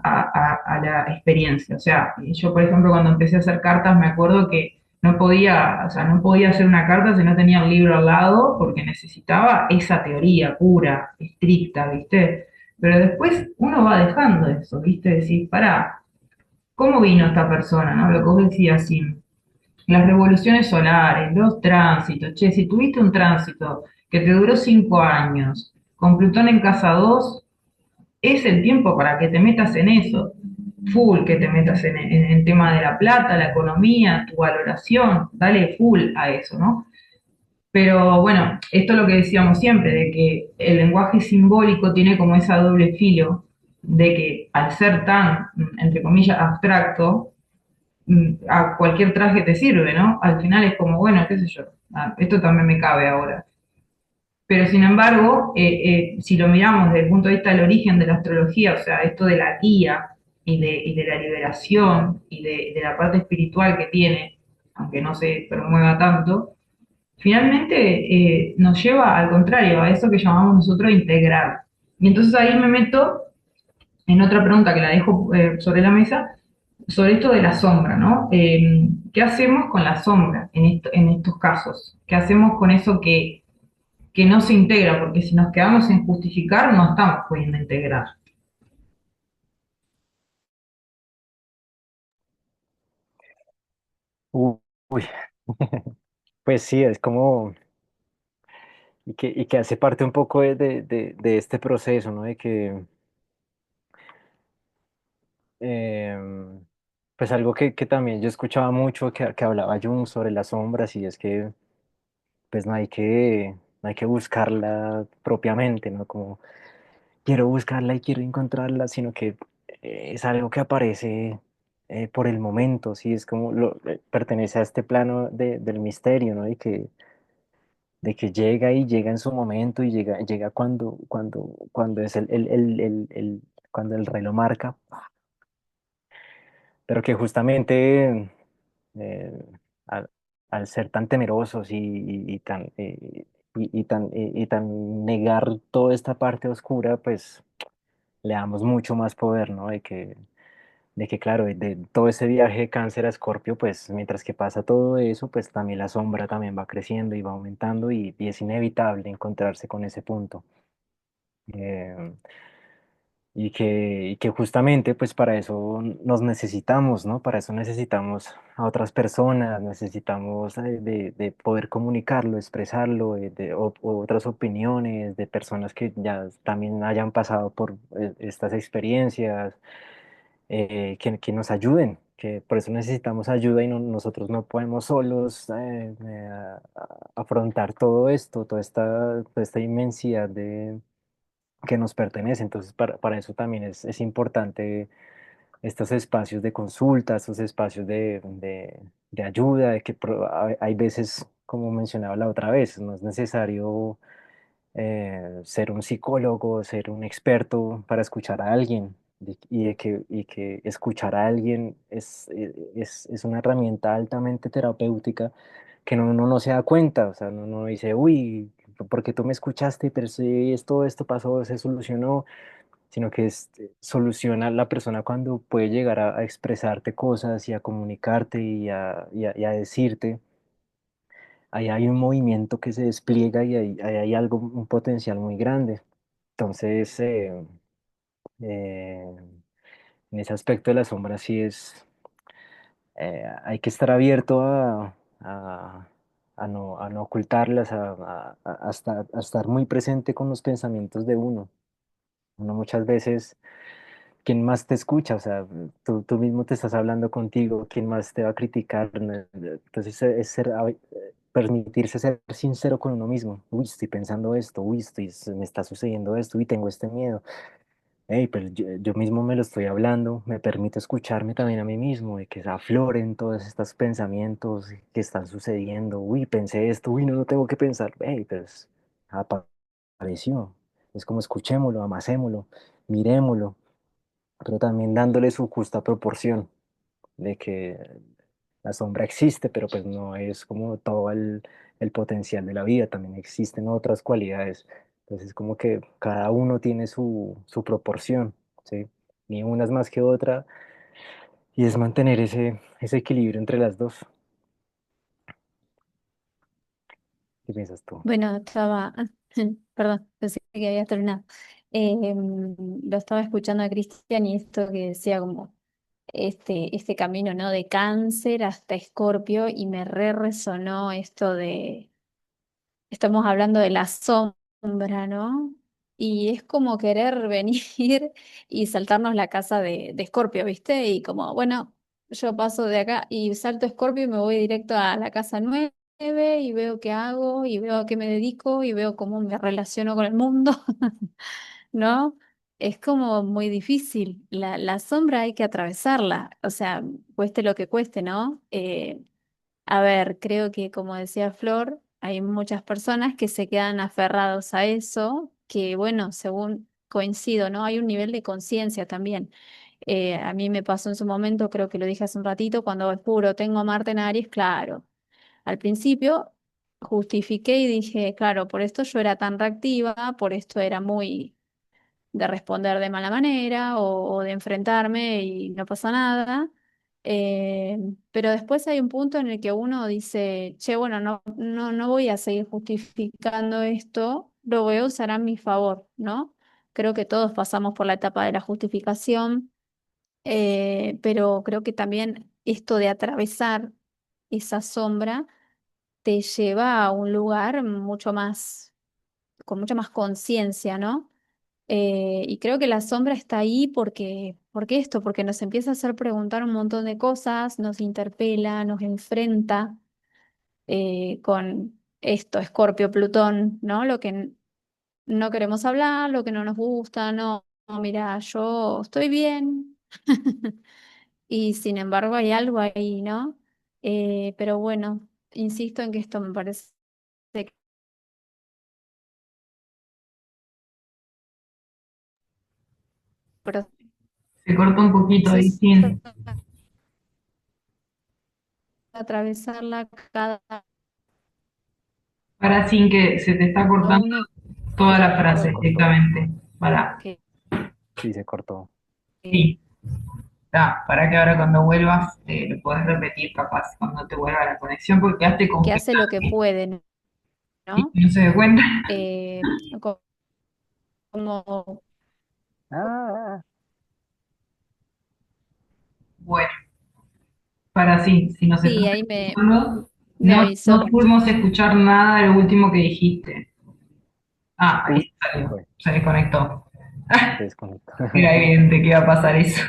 A la experiencia. O sea, yo, por ejemplo, cuando empecé a hacer cartas, me acuerdo que no podía, o sea, no podía hacer una carta si no tenía un libro al lado, porque necesitaba esa teoría pura, estricta, ¿viste? Pero después uno va dejando eso, ¿viste? Decir, para, ¿cómo vino esta persona, no? Lo que vos decías, sí, las revoluciones solares, los tránsitos. Che, si tuviste un tránsito que te duró 5 años, con Plutón en casa 2, es el tiempo para que te metas en eso. Full, que te metas en el tema de la plata, la economía, tu valoración. Dale full a eso, ¿no? Pero bueno, esto es lo que decíamos siempre, de que el lenguaje simbólico tiene como esa doble filo, de que al ser tan, entre comillas, abstracto, a cualquier traje te sirve, ¿no? Al final es como, bueno, qué sé yo, esto también me cabe ahora. Pero sin embargo, si lo miramos desde el punto de vista del origen de la astrología, o sea, esto de la guía y de la liberación de la parte espiritual que tiene, aunque no se promueva tanto, finalmente nos lleva al contrario, a eso que llamamos nosotros integrar. Y entonces ahí me meto en otra pregunta que la dejo sobre la mesa, sobre esto de la sombra, ¿no? ¿Qué hacemos con la sombra en estos casos? ¿Qué hacemos con eso que no se integra? Porque si nos quedamos en justificar, no estamos pudiendo integrar. Uy, pues sí, es como, y que hace parte un poco de este proceso, ¿no? De que, em, pues algo que también yo escuchaba mucho, que hablaba Jung sobre las sombras, y es que, pues no hay que buscarla propiamente, ¿no? Como quiero buscarla y quiero encontrarla, sino que es algo que aparece por el momento, sí, es como pertenece a este plano del misterio, ¿no? De que llega y llega en su momento y llega cuando es cuando el rey lo marca, pero que justamente eh, al, al ser tan temerosos y tan negar toda esta parte oscura, pues le damos mucho más poder, ¿no? De que claro, de todo ese viaje de Cáncer a Escorpio, pues mientras que pasa todo eso, pues también la sombra también va creciendo y va aumentando, y es inevitable encontrarse con ese punto. Eh, y que justamente pues para eso nos necesitamos, ¿no? Para eso necesitamos a otras personas, necesitamos de poder comunicarlo, expresarlo, o otras opiniones de personas que ya también hayan pasado por estas experiencias, que nos ayuden, que por eso necesitamos ayuda y nosotros no podemos solos afrontar todo esto, toda esta inmensidad que nos pertenece. Entonces, para eso también es importante estos espacios de consulta, estos espacios de ayuda, de que hay veces, como mencionaba la otra vez, no es necesario ser un psicólogo, ser un experto para escuchar a alguien. Y que escuchar a alguien es una herramienta altamente terapéutica que uno no se da cuenta, o sea, uno no dice, uy, porque tú me escuchaste, pero si esto pasó, se solucionó, sino que soluciona la persona cuando puede llegar a expresarte cosas y a comunicarte y a decirte. Ahí hay un movimiento que se despliega y ahí hay algo, un potencial muy grande. Entonces, eh, en ese aspecto de la sombra sí hay que estar abierto a no ocultarlas, a estar muy presente con los pensamientos de uno. Uno muchas veces, ¿quién más te escucha? O sea, tú mismo te estás hablando contigo, ¿quién más te va a criticar? ¿No? Entonces, permitirse ser sincero con uno mismo. Uy, estoy pensando esto, uy, me está sucediendo esto, uy, tengo este miedo. Hey, pero yo mismo me lo estoy hablando, me permito escucharme también a mí mismo, de que se afloren todos estos pensamientos que están sucediendo. Uy, pensé esto, uy, no lo tengo que pensar. Hey, pues apareció. Es como escuchémoslo, amasémoslo, miremoslo, pero también dándole su justa proporción de que la sombra existe, pero pues no es como todo el potencial de la vida, también existen otras cualidades. Entonces como que cada uno tiene su proporción, ¿sí? Ni una es más que otra, y es mantener ese equilibrio entre las dos. ¿Qué piensas tú? Bueno, estaba, perdón, pensé que había terminado. Lo estaba escuchando a Cristian y esto que decía como este camino, ¿no? De Cáncer hasta Escorpio y me re resonó esto de, estamos hablando de la sombra, ¿no? Y es como querer venir y saltarnos la casa de Escorpio, ¿viste? Y como, bueno, yo paso de acá y salto Escorpio y me voy directo a la casa 9 y veo qué hago y veo a qué me dedico y veo cómo me relaciono con el mundo, ¿no? Es como muy difícil. La sombra hay que atravesarla, o sea, cueste lo que cueste, ¿no? A ver, creo que como decía Flor, hay muchas personas que se quedan aferrados a eso, que bueno, según coincido, ¿no? Hay un nivel de conciencia también. A mí me pasó en su momento, creo que lo dije hace un ratito, cuando descubro tengo a Marte en Aries, claro. Al principio justifiqué y dije, claro, por esto yo era tan reactiva, por esto era muy de responder de mala manera o de enfrentarme y no pasa nada. Eh, pero después hay un punto en el que uno dice, che, bueno, no voy a seguir justificando esto, lo voy a usar a mi favor, ¿no? Creo que todos pasamos por la etapa de la justificación, pero creo que también esto de atravesar esa sombra te lleva a un lugar mucho más, con mucha más conciencia, ¿no? Y creo que la sombra está ahí porque nos empieza a hacer preguntar un montón de cosas, nos interpela, nos enfrenta con esto, Escorpio, Plutón, ¿no? Lo que no queremos hablar, lo que no nos gusta, no, mira, yo estoy bien. Y sin embargo hay algo ahí, ¿no? Pero bueno, insisto en que esto me parece que el Se corta un poquito ahí, proceso sin, de atravesarla cada para sin que se te está cortando uno toda la Se frase cortó, directamente. Para, que, sí, se cortó. que- sí, para que ahora cuando vuelvas lo puedas repetir capaz cuando te vuelva la conexión porque quedaste que hace congelado lo que puede, y ¿no? no se dio cuenta. Eh, como, Ah, Bueno, para sí, si nos estás sí, ahí escuchando, me avisó. no pudimos escuchar nada de lo último que dijiste. Ah, ahí uy, se se salió, fue, se desconectó. se desconectó. Era evidente que iba a pasar eso.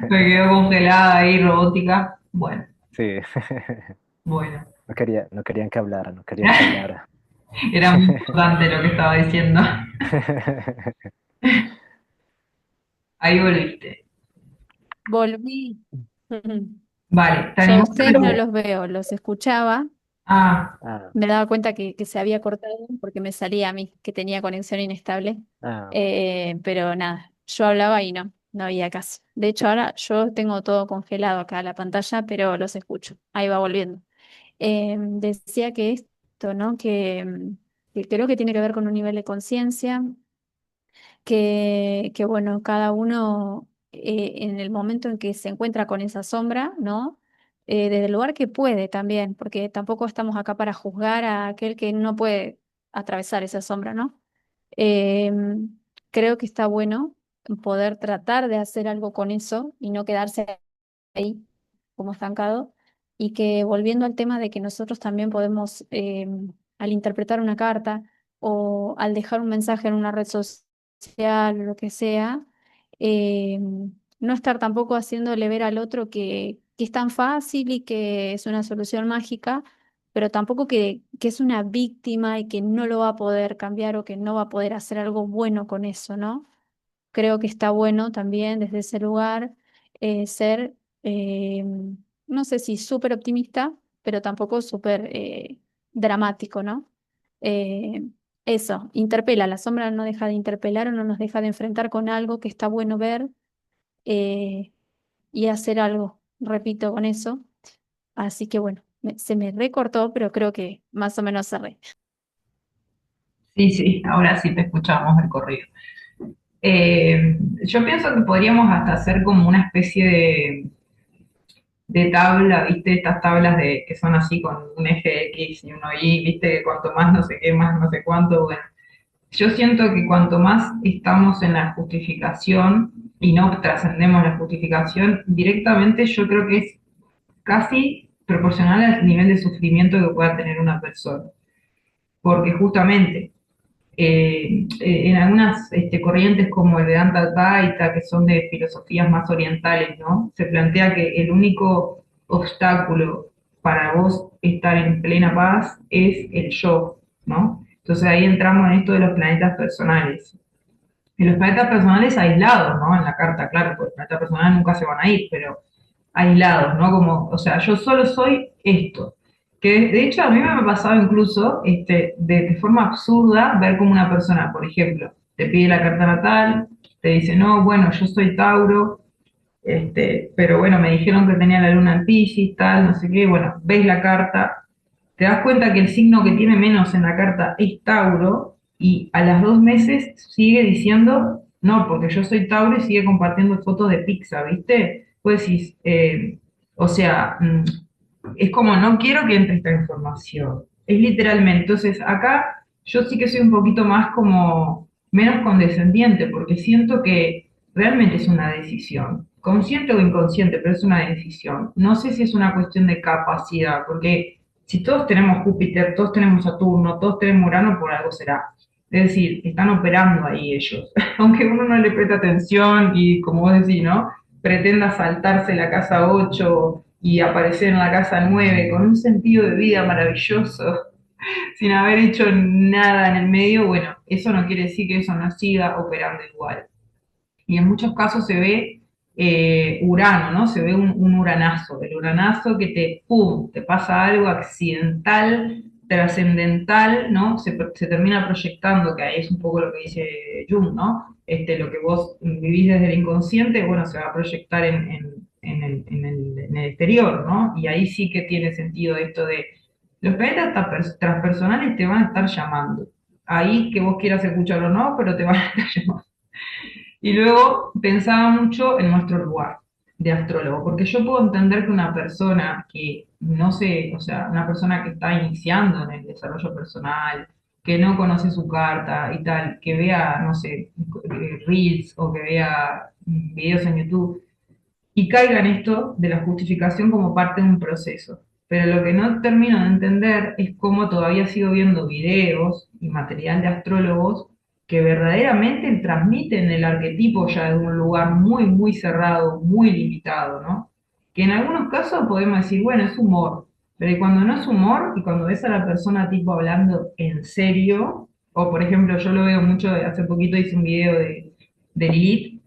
Me quedó congelada ahí, robótica. Bueno, Sí, bueno. no querían que hablara, no querían que hablara. Era muy importante lo que estaba diciendo. Ahí volviste. Volví. Vale, ¿te Yo a animás a ustedes no lo- los veo, los escuchaba. Ah, Ah, Me daba cuenta que se había cortado porque me salía a mí que tenía conexión inestable. ok. Pero nada, yo hablaba y no había caso. De hecho, ahora yo tengo todo congelado acá la pantalla, pero los escucho. Ahí va volviendo. Decía que esto, ¿no? Que creo que tiene que ver con un nivel de conciencia, que bueno, cada uno en el momento en que se encuentra con esa sombra, ¿no? Desde el lugar que puede también, porque tampoco estamos acá para juzgar a aquel que no puede atravesar esa sombra, ¿no? Em, Creo que está bueno poder tratar de hacer algo con eso y no quedarse ahí como estancado, y que volviendo al tema de que nosotros también podemos, al interpretar una carta o al dejar un mensaje en una red social o lo que sea, no estar tampoco haciéndole ver al otro que es tan fácil y que es una solución mágica, pero tampoco que es una víctima y que no lo va a poder cambiar o que no va a poder hacer algo bueno con eso, ¿no? Creo que está bueno también desde ese lugar ser, no sé si súper optimista, pero tampoco súper dramático, ¿no? Eh, Eso, interpela, la sombra no deja de interpelar o no nos deja de enfrentar con algo que está bueno ver eh, y hacer algo, repito, con eso. Así que bueno, se me recortó, pero creo que más o menos cerré. sí, sí, ahora sí te escuchamos el corrido. Yo pienso que podríamos hasta hacer como una especie de tabla, ¿viste? Estas tablas que son así con un eje X y uno Y, ¿viste? Que cuanto más no sé qué, más no sé cuánto. Bueno, yo siento que cuanto más estamos en la justificación y no trascendemos la justificación, directamente yo creo que es casi proporcional al nivel de sufrimiento que pueda tener una persona. Porque justamente en algunas corrientes como el Vedanta Advaita, que son de filosofías más orientales, ¿no? Se plantea que el único obstáculo para vos estar en plena paz es el yo, ¿no? Entonces ahí entramos en esto de los planetas personales. Y los planetas personales aislados, ¿no? En la carta, claro, porque los planetas personales nunca se van a ir, pero aislados, ¿no? Como, o sea, yo solo soy esto. Que de hecho a mí me ha pasado incluso de forma absurda ver como una persona, por ejemplo, te pide la carta natal, te dice, no, bueno, yo soy Tauro, pero bueno, me dijeron que tenía la luna en Piscis, tal, no sé qué, bueno, ves la carta, te das cuenta que el signo que tiene menos en la carta es Tauro y a las 2 meses sigue diciendo, no, porque yo soy Tauro y sigue compartiendo fotos de pizza, ¿viste? Pues decís, o sea, es como no quiero que entre esta información. Es literalmente, entonces acá yo sí que soy un poquito más como menos condescendiente porque siento que realmente es una decisión, consciente o inconsciente, pero es una decisión. No sé si es una cuestión de capacidad, porque si todos tenemos Júpiter, todos tenemos Saturno, todos tenemos Urano, por algo será. Es decir, están operando ahí ellos, aunque uno no le presta atención y como vos decís, ¿no? Pretenda saltarse la casa 8 y aparecer en la casa 9 con un sentido de vida maravilloso, sin haber hecho nada en el medio, bueno, eso no quiere decir que eso no siga operando igual. Y en muchos casos se ve Urano, ¿no? Se ve un uranazo, el uranazo que te, ¡pum!, te pasa algo accidental, trascendental, ¿no? Se termina proyectando, que ahí es un poco lo que dice Jung, ¿no? Lo que vos vivís desde el inconsciente, bueno, se va a proyectar en el exterior, ¿no? Y ahí sí que tiene sentido esto de los planetas transpersonales te van a estar llamando. Ahí que vos quieras escuchar o no, pero te van a estar llamando. Y luego pensaba mucho en nuestro lugar de astrólogo, porque yo puedo entender que una persona que no sé, o sea, una persona que está iniciando en el desarrollo personal, que no conoce su carta y tal, que vea, no sé, reels o que vea videos en YouTube, y caiga en esto de la justificación como parte de un proceso. Pero lo que no termino de entender es cómo todavía sigo viendo videos y material de astrólogos que verdaderamente transmiten el arquetipo ya de un lugar muy, muy cerrado, muy limitado, ¿no? Que en algunos casos podemos decir, bueno, es humor, pero cuando no es humor y cuando ves a la persona tipo hablando en serio, o por ejemplo, yo lo veo mucho, hace poquito hice un video de Lilith,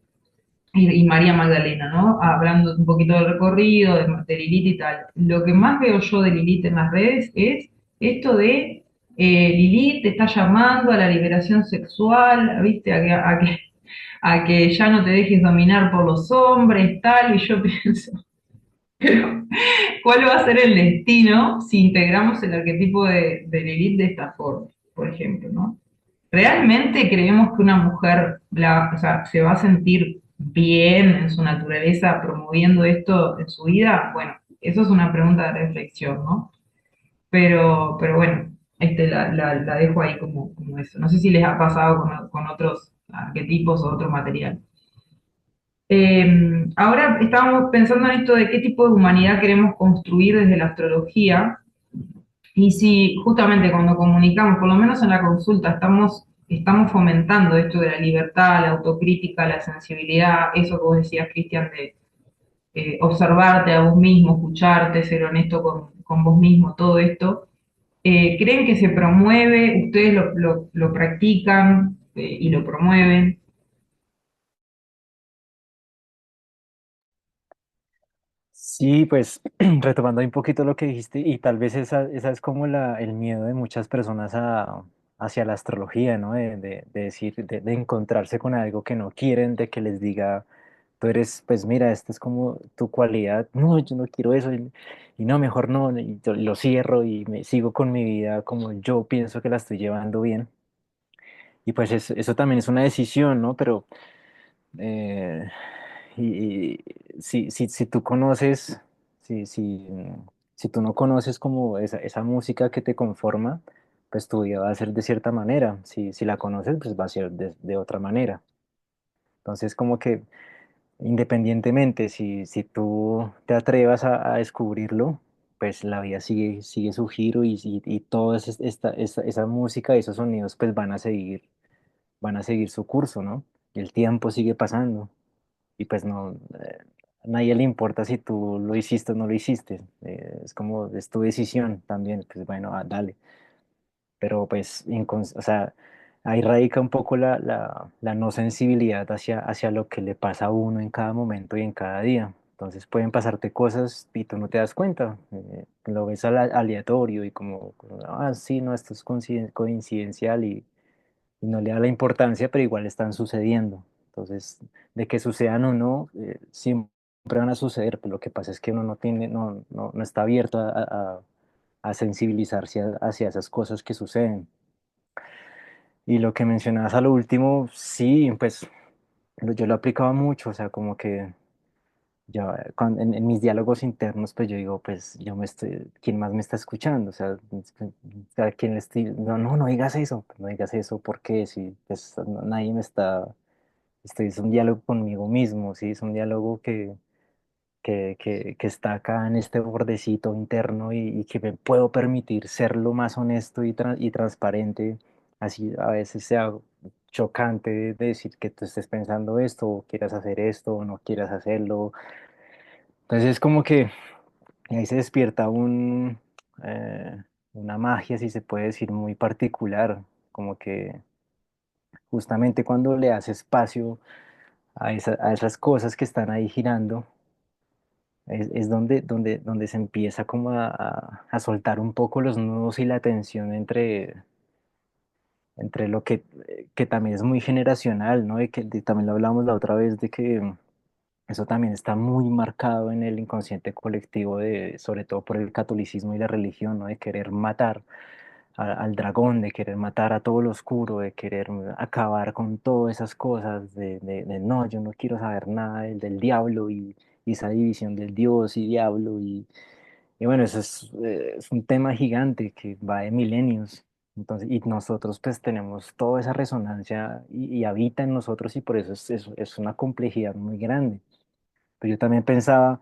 y María Magdalena, ¿no? Hablando un poquito del recorrido, de Lilith y tal. Lo que más veo yo de Lilith en las redes es esto de Lilith te está llamando a la liberación sexual, ¿viste? A que ya no te dejes dominar por los hombres, tal, y yo pienso, pero ¿cuál va a ser el destino si integramos el arquetipo de Lilith de esta forma, por ejemplo, ¿no? ¿Realmente creemos que una mujer o sea, se va a sentir bien en su naturaleza promoviendo esto en su vida? Bueno, eso es una pregunta de reflexión, ¿no? Pero bueno, la dejo ahí como eso. No sé si les ha pasado con otros arquetipos o otro material. Ahora estábamos pensando en esto de qué tipo de humanidad queremos construir desde la astrología y si justamente cuando comunicamos, por lo menos en la consulta, estamos fomentando esto de la libertad, la autocrítica, la sensibilidad, eso que vos decías, Cristian, de observarte a vos mismo, escucharte, ser honesto con vos mismo, todo esto, ¿creen que se promueve? ¿Ustedes lo practican y lo promueven? Sí, pues retomando ahí un poquito lo que dijiste, y tal vez esa es como el miedo de muchas personas hacia la astrología, ¿no? De decir, de encontrarse con algo que no quieren, de que les diga, tú eres, pues mira, esta es como tu cualidad, no, yo no quiero eso, y no, mejor no, y yo lo cierro y me sigo con mi vida como yo pienso que la estoy llevando bien. Y pues eso también es una decisión, ¿no? Pero eh, y si tú conoces, si, si, si tú no conoces como esa música que te conforma, pues tu vida va a ser de cierta manera. Si la conoces, pues va a ser de otra manera. Entonces, como que independientemente, si tú te atrevas a descubrirlo, pues la vida sigue su giro y toda esa música y esos sonidos pues van a seguir su curso, ¿no? Y el tiempo sigue pasando y pues no, a nadie le importa si tú lo hiciste o no lo hiciste, es como, es tu decisión también, pues bueno, dale, pero pues, o sea, ahí radica un poco la no sensibilidad hacia lo que le pasa a uno en cada momento y en cada día. Entonces pueden pasarte cosas y tú no te das cuenta, lo ves aleatorio y ah, sí, no, esto es coincidencial y no le da la importancia, pero igual están sucediendo. Entonces, de que sucedan o no, siempre van a suceder, pero lo que pasa es que uno no está abierto a sensibilizarse hacia esas cosas que suceden. Y lo que mencionabas a lo último, sí, pues yo lo aplicaba mucho, o sea, como que yo, en mis diálogos internos, pues yo digo, pues ¿quién más me está escuchando? O sea, ¿quién le estoy? No digas eso, no digas eso, porque si pues, nadie me está, es un diálogo conmigo mismo, ¿sí? Es un diálogo que está acá en este bordecito interno y que me puedo permitir ser lo más honesto y transparente, así a veces sea chocante de decir que tú estés pensando esto, o quieras hacer esto, o no quieras hacerlo. Entonces es como que ahí se despierta una magia, si se puede decir, muy particular, como que justamente cuando le das espacio a esas cosas que están ahí girando, es donde se empieza como a soltar un poco los nudos y la tensión entre lo que también es muy generacional, ¿no? También lo hablamos la otra vez de que eso también está muy marcado en el inconsciente colectivo, sobre todo por el catolicismo y la religión, ¿no? De querer matar al dragón, de querer matar a todo lo oscuro, de querer acabar con todas esas cosas, de no, yo no quiero saber nada del diablo y esa división del Dios y diablo. Y bueno, eso es un tema gigante que va de milenios. Entonces, y nosotros pues tenemos toda esa resonancia y habita en nosotros y por eso es una complejidad muy grande. Pero yo también pensaba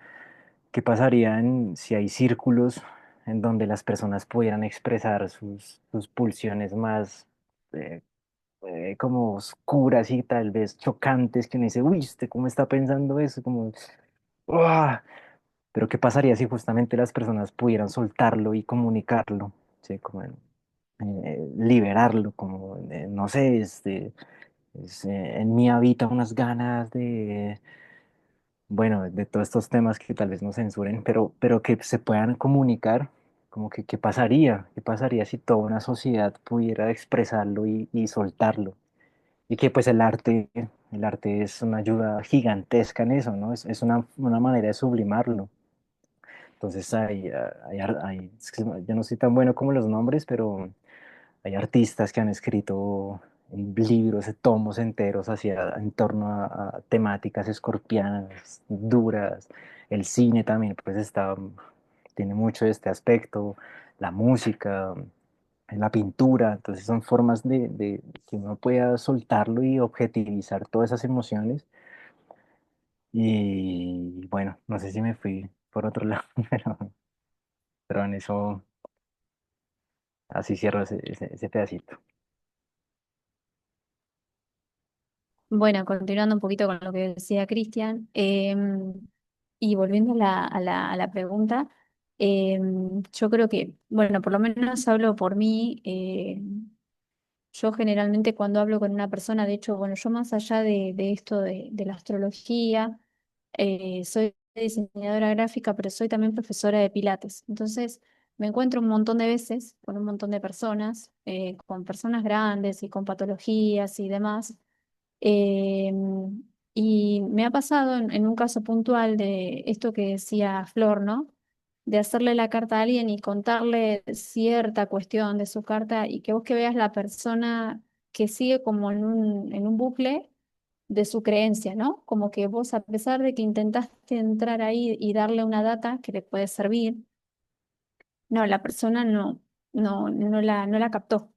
qué pasaría si hay círculos en donde las personas pudieran expresar sus pulsiones más eh, como oscuras y tal vez chocantes, que uno dice, uy, ¿usted cómo está pensando eso? Como, "Uah". Pero ¿qué pasaría si justamente las personas pudieran soltarlo y comunicarlo? ¿Sí? Como liberarlo, no sé, en mí habita unas ganas bueno, de todos estos temas que tal vez nos censuren, pero que se puedan comunicar, como que qué pasaría si toda una sociedad pudiera expresarlo y soltarlo. Y que pues el arte es una ayuda gigantesca en eso, ¿no? Es una manera de sublimarlo. Entonces es que yo no soy tan bueno como los nombres, pero hay artistas que han escrito libros, tomos enteros hacia, en torno a temáticas escorpianas, duras. El cine también, pues tiene mucho de este aspecto, la música, la pintura. Entonces son formas de que uno pueda soltarlo y objetivizar todas esas emociones. Y bueno, no sé si me fui por otro lado, pero en eso así cierro ese pedacito. Bueno, continuando un poquito con lo que decía Cristian, y volviendo a la pregunta, yo creo que, bueno, por lo menos hablo por mí. Yo generalmente cuando hablo con una persona, de hecho, bueno, yo más allá de esto de la astrología, soy diseñadora gráfica, pero soy también profesora de Pilates. Entonces, me encuentro un montón de veces con un montón de personas, con personas grandes y con patologías y demás. Eh, y me ha pasado en un caso puntual de esto que decía Flor, ¿no? De hacerle la carta a alguien y contarle cierta cuestión de su carta y que vos que veas la persona que sigue como en un bucle de su creencia, ¿no? Como que vos, a pesar de que intentaste entrar ahí y darle una data que le puede servir, no, la persona no la captó.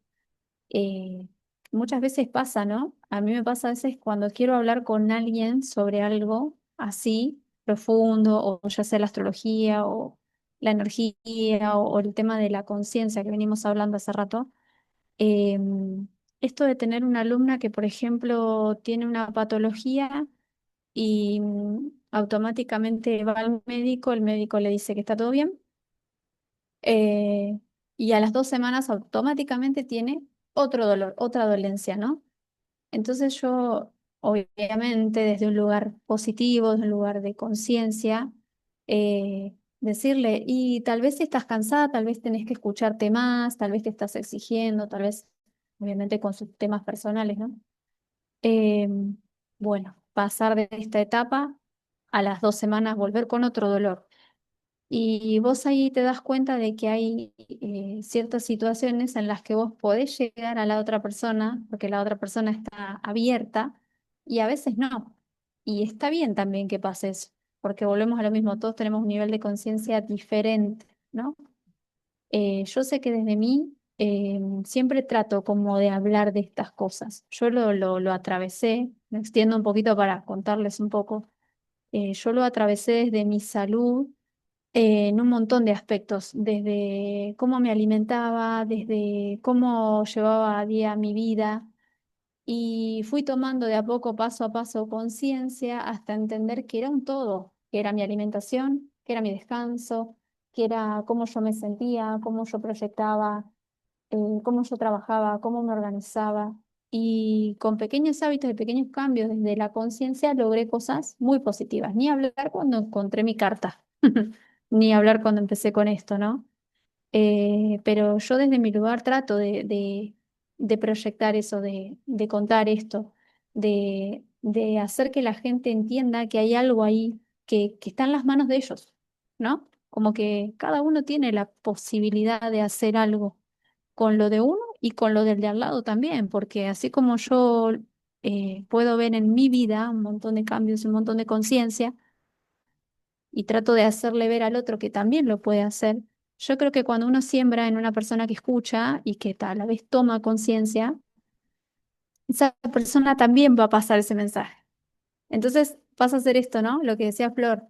eh, Muchas veces pasa, ¿no? A mí me pasa a veces cuando quiero hablar con alguien sobre algo así profundo, o ya sea la astrología o la energía o el tema de la conciencia que venimos hablando hace rato. Esto de tener una alumna que, por ejemplo, tiene una patología y automáticamente va al médico, el médico le dice que está todo bien, eh, y a las 2 semanas automáticamente tiene otro dolor, otra dolencia, ¿no? Entonces yo, obviamente, desde un lugar positivo, desde un lugar de conciencia, decirle, y tal vez si estás cansada, tal vez tenés que escucharte más, tal vez te estás exigiendo, tal vez, obviamente, con sus temas personales, ¿no? Eh, bueno, pasar de esta etapa a las 2 semanas, volver con otro dolor. Y vos ahí te das cuenta de que hay ciertas situaciones en las que vos podés llegar a la otra persona, porque la otra persona está abierta, y a veces no. Y está bien también que pase eso, porque volvemos a lo mismo, todos tenemos un nivel de conciencia diferente, ¿no? Yo sé que desde mí siempre trato como de hablar de estas cosas. Yo lo atravesé, me extiendo un poquito para contarles un poco. Yo lo atravesé desde mi salud, en un montón de aspectos, desde cómo me alimentaba, desde cómo llevaba a día mi vida, y fui tomando de a poco, paso a paso, conciencia hasta entender que era un todo, que era mi alimentación, que era mi descanso, que era cómo yo me sentía, cómo yo proyectaba, cómo yo trabajaba, cómo me organizaba. Y con pequeños hábitos y pequeños cambios desde la conciencia logré cosas muy positivas. Ni hablar cuando encontré mi carta, ni hablar cuando empecé con esto, ¿no? Pero yo desde mi lugar trato de proyectar eso, de contar esto, de hacer que la gente entienda que hay algo ahí que está en las manos de ellos, ¿no? Como que cada uno tiene la posibilidad de hacer algo con lo de uno y con lo del de al lado también, porque así como yo puedo ver en mi vida un montón de cambios, un montón de conciencia, y trato de hacerle ver al otro que también lo puede hacer. Yo creo que cuando uno siembra en una persona que escucha y que a la vez toma conciencia, esa persona también va a pasar ese mensaje. Entonces pasa a ser esto, ¿no? Lo que decía Flor,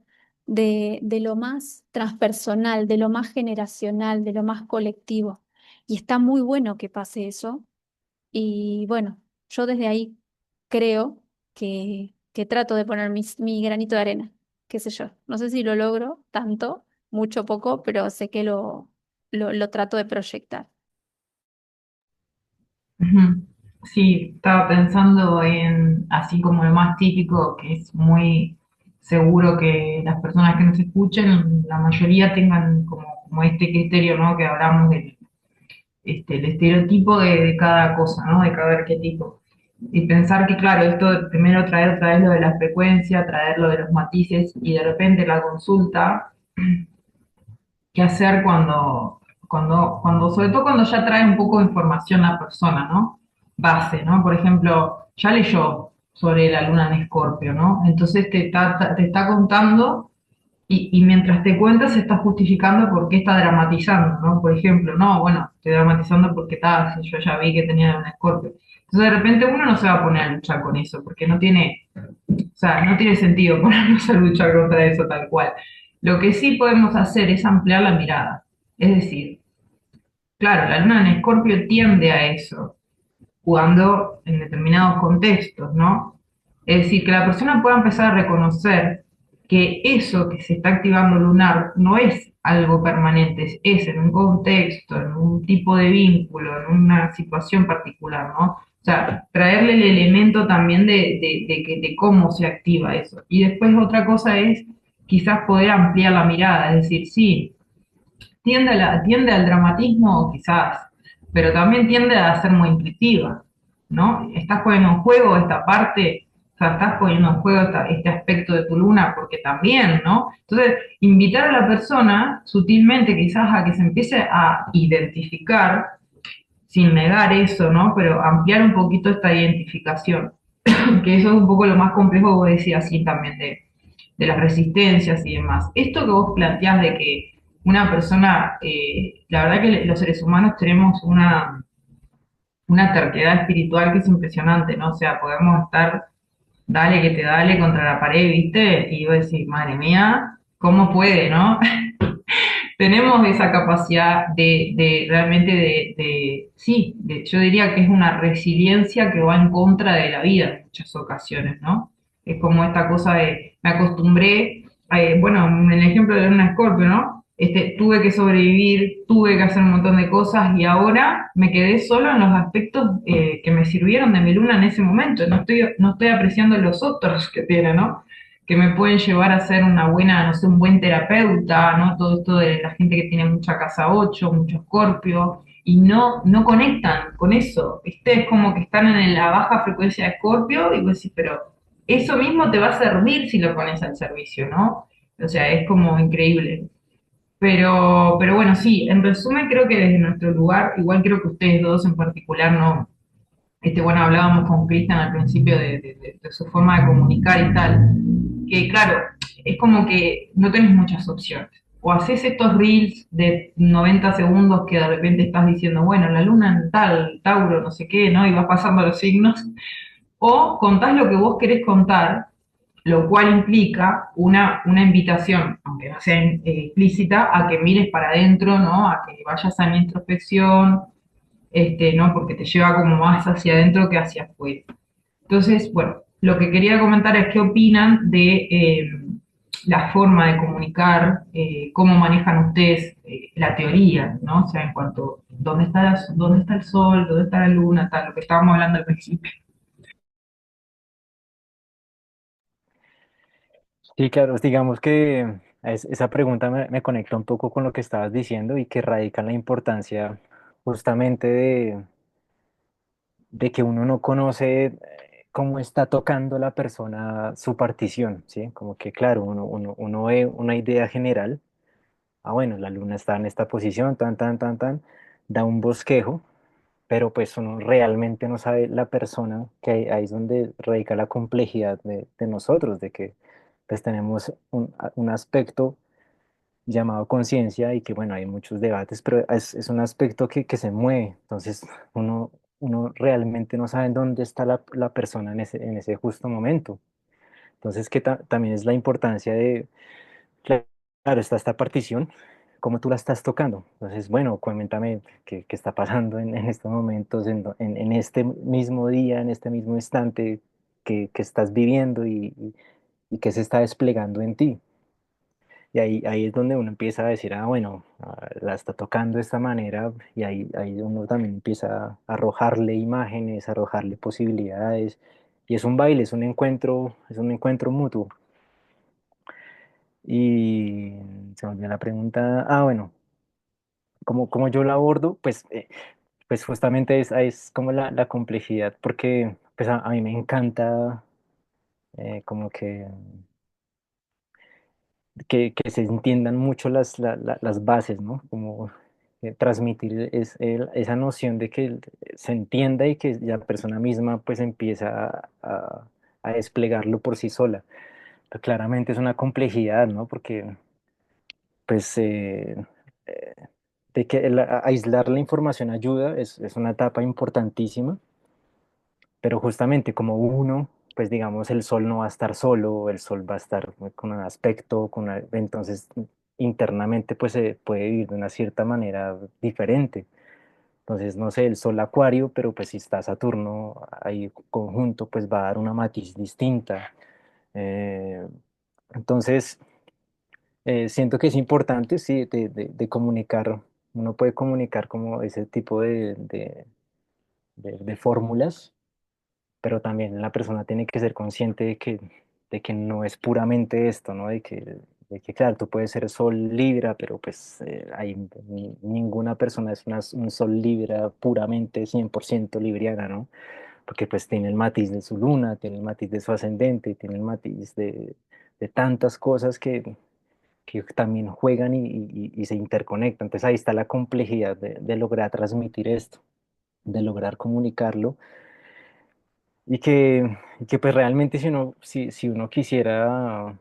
de lo más transpersonal, de lo más generacional, de lo más colectivo. Y está muy bueno que pase eso. Y bueno, yo desde ahí creo que trato de poner mi granito de arena, qué sé yo. No sé si lo logro tanto, mucho, poco, pero sé que lo trato de proyectar. Ujú. Sí, estaba pensando en así como lo más típico, que es muy seguro que las personas que nos escuchen, la mayoría tengan como este criterio, ¿no? Que hablamos del el estereotipo de cada cosa, ¿no? De cada arquetipo. Y pensar que, claro, esto primero traer otra vez lo de la frecuencia, traer lo de los matices y de repente la consulta, qué hacer sobre todo cuando ya trae un poco de información la persona, ¿no? Base, ¿no? Por ejemplo, ya leyó sobre la luna en Escorpio, ¿no? Entonces te está contando y mientras te cuenta se está justificando por qué está dramatizando, ¿no? Por ejemplo, no, bueno, estoy dramatizando porque tal, si yo ya vi que tenía un Escorpio. Entonces de repente uno no se va a poner a luchar con eso, porque no tiene, o sea, no tiene sentido ponernos a luchar contra eso tal cual. Lo que sí podemos hacer es ampliar la mirada. Es decir, claro, la luna en Escorpio tiende a eso, jugando en determinados contextos, ¿no? Es decir, que la persona pueda empezar a reconocer que eso que se está activando lunar no es algo permanente, es en un contexto, en un tipo de vínculo, en una situación particular, ¿no? O sea, traerle el elemento también de cómo se activa eso. Y después otra cosa es quizás poder ampliar la mirada, es decir, sí, tiende al dramatismo quizás, pero también tiende a ser muy intuitiva, ¿no? Estás poniendo en juego esta parte, o sea, estás poniendo en juego este aspecto de tu luna, porque también, ¿no? Entonces, invitar a la persona sutilmente quizás a que se empiece a identificar, sin negar eso, ¿no? Pero ampliar un poquito esta identificación, que eso es un poco lo más complejo, vos decías así también, de las resistencias y demás. Esto que vos planteás de que una persona, la verdad que los seres humanos tenemos una terquedad espiritual que es impresionante, ¿no? O sea, podemos estar, dale que te dale contra la pared, ¿viste? Y vos decís, madre mía, ¿cómo puede, no? Tenemos esa capacidad de realmente sí, yo diría que es una resiliencia que va en contra de la vida en muchas ocasiones, ¿no? Es como esta cosa de, me acostumbré, bueno, en el ejemplo de una Scorpio, ¿no? Tuve que sobrevivir, tuve que hacer un montón de cosas y ahora me quedé solo en los aspectos que me sirvieron de mi luna en ese momento. No estoy apreciando los otros que tiene, ¿no? Que me pueden llevar a ser una buena, no sé, un buen terapeuta, ¿no? Todo esto de la gente que tiene mucha casa 8 mucho Escorpio, y no conectan con eso, ¿viste? Es como que están en la baja frecuencia de Escorpio y vos decís, pero eso mismo te va a servir si lo pones al servicio, ¿no? O sea, es como increíble. Pero bueno, sí, en resumen creo que desde nuestro lugar, igual creo que ustedes dos en particular no, bueno, hablábamos con Cristian al principio de su forma de comunicar y tal, que claro, es como que no tenés muchas opciones. O haces estos reels de 90 segundos que de repente estás diciendo, bueno, la luna en tal, Tauro, no sé qué, ¿no? Y vas pasando los signos. O contás lo que vos querés contar, lo cual implica una invitación, aunque no sea explícita, a que mires para adentro, ¿no? A que vayas a la introspección, ¿no? Porque te lleva como más hacia adentro que hacia afuera. Entonces, bueno, lo que quería comentar es qué opinan de la forma de comunicar, cómo manejan ustedes la teoría, ¿no? O sea, en cuanto a dónde está el sol, dónde está la luna, tal, lo que estábamos hablando al principio. Sí, claro, digamos que esa pregunta me conecta un poco con lo que estabas diciendo y que radica en la importancia justamente de que uno no conoce cómo está tocando la persona su partición, ¿sí? Como que, claro, uno ve una idea general, ah, bueno, la luna está en esta posición, tan, da un bosquejo, pero pues uno realmente no sabe la persona, que ahí es donde radica la complejidad de nosotros, de que pues tenemos un aspecto llamado conciencia y que bueno, hay muchos debates, pero es un aspecto que se mueve, entonces uno realmente no sabe dónde está la persona en ese justo momento. Entonces que también es la importancia de, claro, está esta partición, cómo tú la estás tocando. Entonces, bueno, coméntame qué está pasando en estos momentos, en este mismo día, en este mismo instante que estás viviendo y que se está desplegando en ti. Y ahí es donde uno empieza a decir, ah, bueno, la está tocando de esta manera, y ahí uno también empieza a arrojarle imágenes, a arrojarle posibilidades, y es un baile, es un encuentro mutuo. Y se me olvidó la pregunta. Ah, bueno, como yo la abordo, pues justamente es como la complejidad, porque pues a mí me encanta como que se entiendan mucho las bases, ¿no? Como transmitir esa noción de que se entienda y que la persona misma pues empieza a desplegarlo por sí sola. Pero claramente es una complejidad, ¿no? Porque pues eh, de que aislar la información ayuda, es una etapa importantísima, pero justamente como uno, pues digamos, el sol no va a estar solo, el sol va a estar con un aspecto, entonces internamente pues se puede vivir de una cierta manera diferente. Entonces, no sé, el sol acuario, pero pues si está Saturno ahí conjunto, pues va a dar una matiz distinta. Eh, entonces, siento que es importante, sí, de comunicar. Uno puede comunicar como ese tipo de fórmulas, pero también la persona tiene que ser consciente de que no es puramente esto, ¿no? De que, claro, tú puedes ser Sol Libra, pero pues ninguna persona es un Sol Libra puramente 100% libriana, ¿no? Porque pues tiene el matiz de su luna, tiene el matiz de su ascendente, tiene el matiz de tantas cosas que también juegan y se interconectan. Entonces ahí está la complejidad de lograr transmitir esto, de lograr comunicarlo y que pues realmente si uno quisiera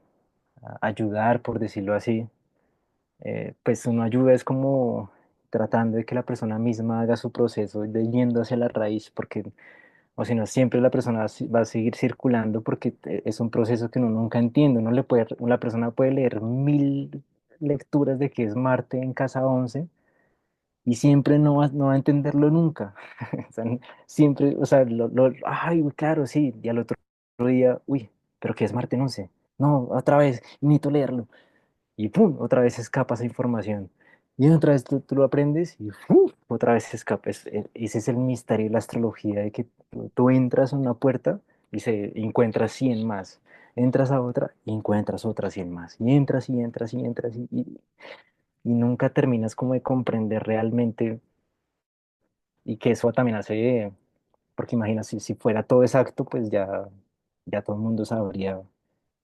ayudar, por decirlo así, pues uno ayuda es como tratando de que la persona misma haga su proceso de yendo hacia la raíz, porque o si no, siempre la persona va a seguir circulando porque es un proceso que uno nunca entiende. La persona puede leer 1000 lecturas de que es Marte en casa 11 y siempre no va a entenderlo nunca. O sea, siempre, o sea, ay, claro, sí, y al otro día, uy, pero ¿qué es Marte en 11? No, otra vez, necesito leerlo. Y ¡pum! Otra vez escapa esa información. Y otra vez tú lo aprendes y ¡pum! Otra vez escapa. Ese es el misterio de la astrología, de que tú entras a una puerta y se encuentras 100 más. Entras a otra y encuentras otras 100 más. Y entras y entras y entras y nunca terminas como de comprender realmente y que eso también hace, porque imagina, si fuera todo exacto, pues ya todo el mundo sabría,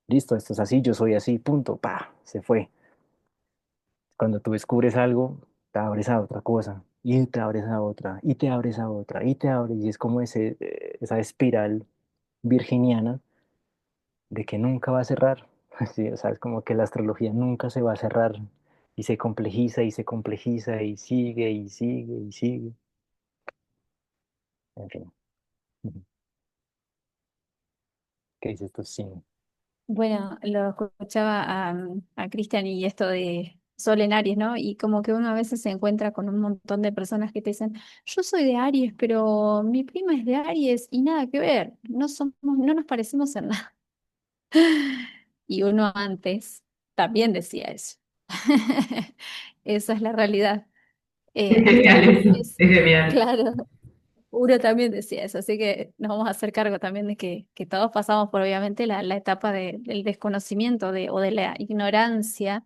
listo, esto es así, yo soy así, punto, pa, se fue. Cuando tú descubres algo, te abres a otra cosa, y te abres a otra, y te abres a otra, y te abres, y es como esa espiral virginiana de que nunca va a cerrar. Sí, o sea, es como que la astrología nunca se va a cerrar, y se complejiza, y se complejiza, y sigue, y sigue, y sigue. En fin, ¿qué dices tú? Sí. Bueno, lo escuchaba a Cristian y esto de Sol en Aries, ¿no? Y como que uno a veces se encuentra con un montón de personas que te dicen, yo soy de Aries, pero mi prima es de Aries y nada que ver, no nos parecemos en nada. Y uno antes también decía eso. Esa es la realidad. Es Hasta genial que eso, es, es genial. claro, uno también decía eso, así que nos vamos a hacer cargo también de que todos pasamos por obviamente la etapa del desconocimiento o de la ignorancia,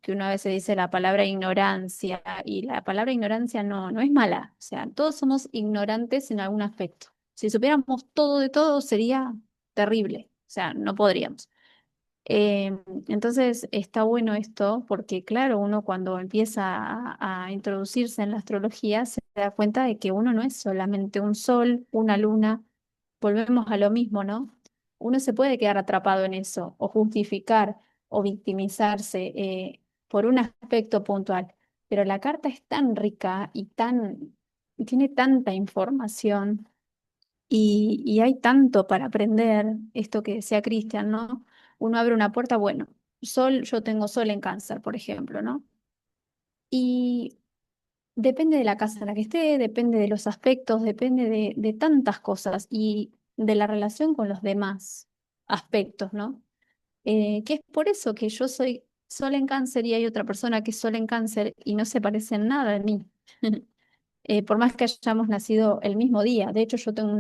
que uno a veces dice la palabra ignorancia, y la palabra ignorancia no es mala, o sea, todos somos ignorantes en algún aspecto. Si supiéramos todo de todo sería terrible, o sea, no podríamos. Eh, entonces está bueno esto porque, claro, uno cuando empieza a introducirse en la astrología se da cuenta de que uno no es solamente un sol, una luna, volvemos a lo mismo, ¿no? Uno se puede quedar atrapado en eso o justificar o victimizarse por un aspecto puntual, pero la carta es tan rica y tiene tanta información y hay tanto para aprender, esto que decía Cristian, ¿no? Uno abre una puerta, bueno, sol, yo tengo sol en cáncer, por ejemplo, ¿no? Y depende de la casa en la que esté, depende de los aspectos, depende de tantas cosas y de la relación con los demás aspectos, ¿no? Que es por eso que yo soy sol en cáncer y hay otra persona que es sol en cáncer y no se parece en nada a mí. Por más que hayamos nacido el mismo día. De hecho, yo tengo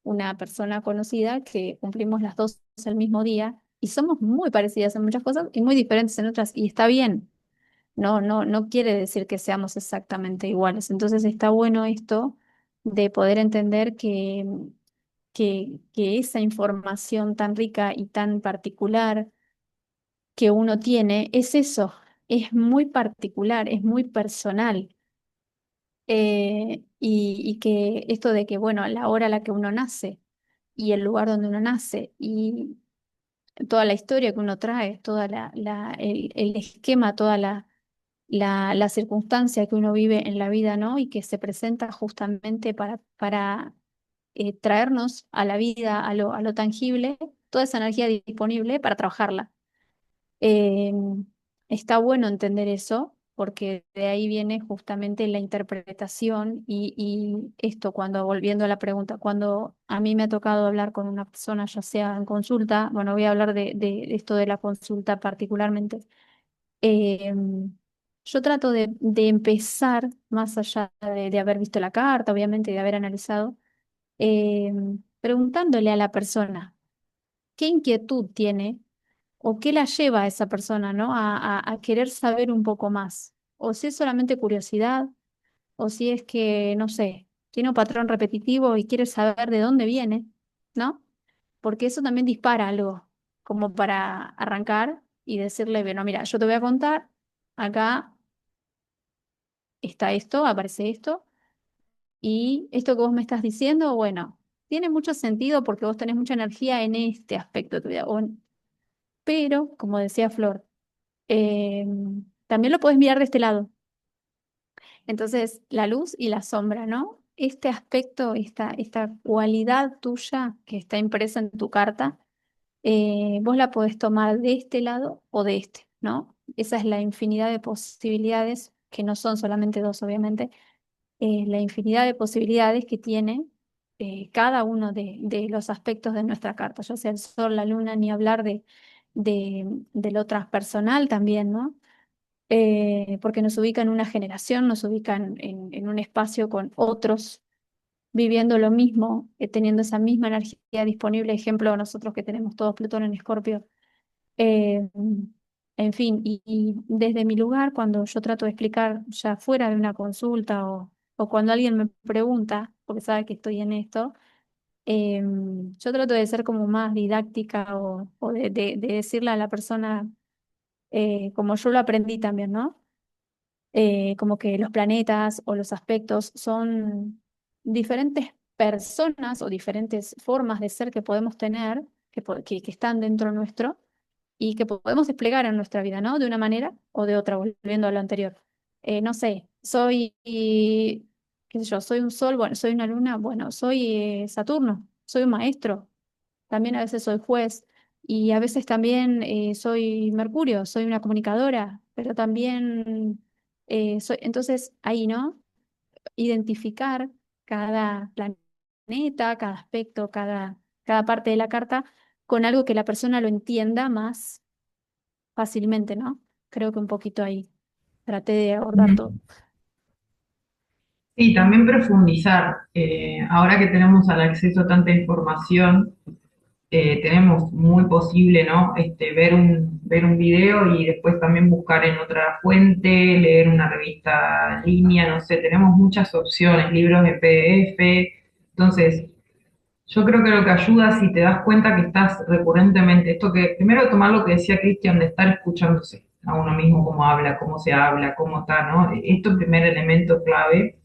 una persona conocida que cumplimos las dos el mismo día y somos muy parecidas en muchas cosas y muy diferentes en otras, y está bien. No quiere decir que seamos exactamente iguales. Entonces está bueno esto de poder entender que esa información tan rica y tan particular que uno tiene es eso, es muy particular, es muy personal. Y que esto de que, bueno, la hora a la que uno nace y el lugar donde uno nace y toda la historia que uno trae, toda el esquema, toda la circunstancia que uno vive en la vida, ¿no? Y que se presenta justamente para traernos a la vida, a lo tangible, toda esa energía disponible para trabajarla. Eh, Está bueno entender eso, porque de ahí viene justamente la interpretación y esto, cuando, volviendo a la pregunta, cuando a mí me ha tocado hablar con una persona, ya sea en consulta, bueno, voy a hablar de esto de la consulta particularmente. eh, yo trato de empezar, más allá de haber visto la carta, obviamente, de haber analizado, eh, preguntándole a la persona qué inquietud tiene o qué la lleva a esa persona, ¿no? A querer saber un poco más. O si es solamente curiosidad, o si es que, no sé, tiene un patrón repetitivo y quiere saber de dónde viene, ¿no? Porque eso también dispara algo, como para arrancar y decirle, bueno, mira, yo te voy a contar, acá está esto, aparece esto, y esto que vos me estás diciendo, bueno, tiene mucho sentido porque vos tenés mucha energía en este aspecto de tu vida. Pero, como decía Flor, eh, también lo puedes mirar de este lado. Entonces, la luz y la sombra, ¿no? Este aspecto, esta cualidad tuya que está impresa en tu carta, vos la podés tomar de este lado o de este, ¿no? Esa es la infinidad de posibilidades, que no son solamente dos, obviamente, la infinidad de posibilidades que tiene cada uno de los aspectos de nuestra carta, ya sea el sol, la luna, ni hablar de lo transpersonal también, ¿no? Porque nos ubica en una generación, nos ubican en un espacio con otros viviendo lo mismo, teniendo esa misma energía disponible. Ejemplo, nosotros que tenemos todos Plutón en Escorpio. Eh, en fin, y desde mi lugar, cuando yo trato de explicar ya fuera de una consulta o cuando alguien me pregunta, porque sabe que estoy en esto, yo trato de ser como más didáctica o de decirle a la persona, como yo lo aprendí también, ¿no? Como que los planetas o los aspectos son diferentes personas o diferentes formas de ser que podemos tener, que están dentro nuestro y que podemos desplegar en nuestra vida, ¿no? De una manera o de otra, volviendo a lo anterior. No sé, qué sé yo, soy un sol, bueno, soy una luna, bueno, soy Saturno, soy un maestro, también a veces soy juez y a veces también soy Mercurio, soy una comunicadora, pero también soy, entonces ahí, ¿no? Identificar cada planeta, cada aspecto, cada parte de la carta con algo que la persona lo entienda más fácilmente, ¿no? Creo que un poquito ahí traté de abordar todo. Sí, también profundizar. Ahora que tenemos al acceso a tanta información, tenemos muy posible, ¿no? Ver un video y después también buscar en otra fuente, leer una revista en línea, no sé, tenemos muchas opciones, libros de PDF. Entonces, yo creo que lo que ayuda si te das cuenta que estás recurrentemente, esto que, primero tomar lo que decía Cristian de estar escuchándose a uno mismo, cómo habla, cómo se habla, cómo está, ¿no? Esto es el primer elemento clave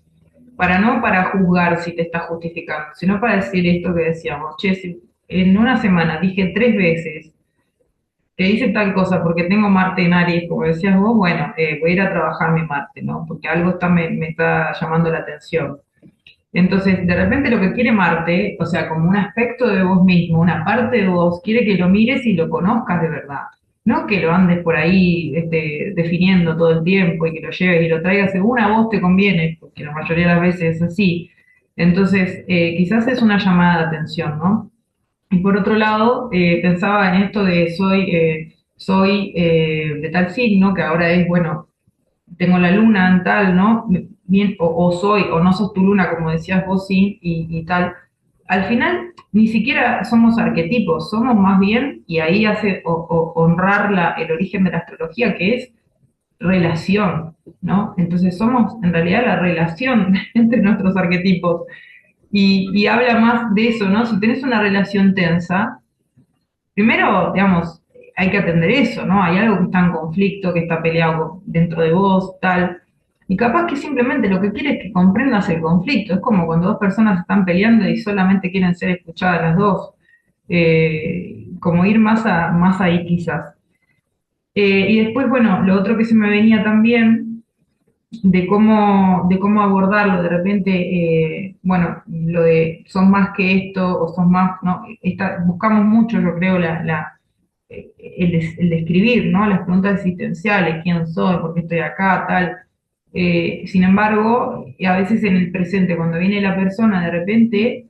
para no para juzgar si te estás justificando, sino para decir esto que decíamos, che, si en una semana dije 3 veces que hice tal cosa porque tengo Marte en Aries, como decías vos, bueno, voy a ir a trabajar mi Marte, ¿no? Porque algo me está llamando la atención. Entonces, de repente lo que quiere Marte, o sea, como un aspecto de vos mismo, una parte de vos, quiere que lo mires y lo conozcas de verdad. No que lo andes por ahí definiendo todo el tiempo y que lo lleves y lo traigas según a vos te conviene, porque la mayoría de las veces es así. Entonces, quizás es una llamada de atención, ¿no? Y por otro lado, pensaba en esto de soy de tal signo, que ahora es, bueno, tengo la luna en tal, ¿no? Bien, o soy, o no sos tu luna, como decías vos, sí, y tal. al final ni siquiera somos arquetipos, somos más bien, y ahí hace honrar el origen de la astrología, que es relación, ¿no? Entonces somos en realidad la relación entre nuestros arquetipos. Y habla más de eso, ¿no? Si tenés una relación tensa, primero, digamos, hay que atender eso, ¿no? Hay algo que está en conflicto, que está peleado dentro de vos, tal. Y capaz que simplemente lo que quiere es que comprendas el conflicto. Es como cuando dos personas están peleando y solamente quieren ser escuchadas las dos. Como ir más ahí quizás. Y después, bueno, lo otro que se me venía también de cómo abordarlo, de repente, bueno, lo de son más que esto o son más, ¿no? Buscamos mucho, yo creo, el describir, ¿no? Las preguntas existenciales, quién soy, por qué estoy acá, tal. Sin embargo, y a veces en el presente, cuando viene la persona, de repente,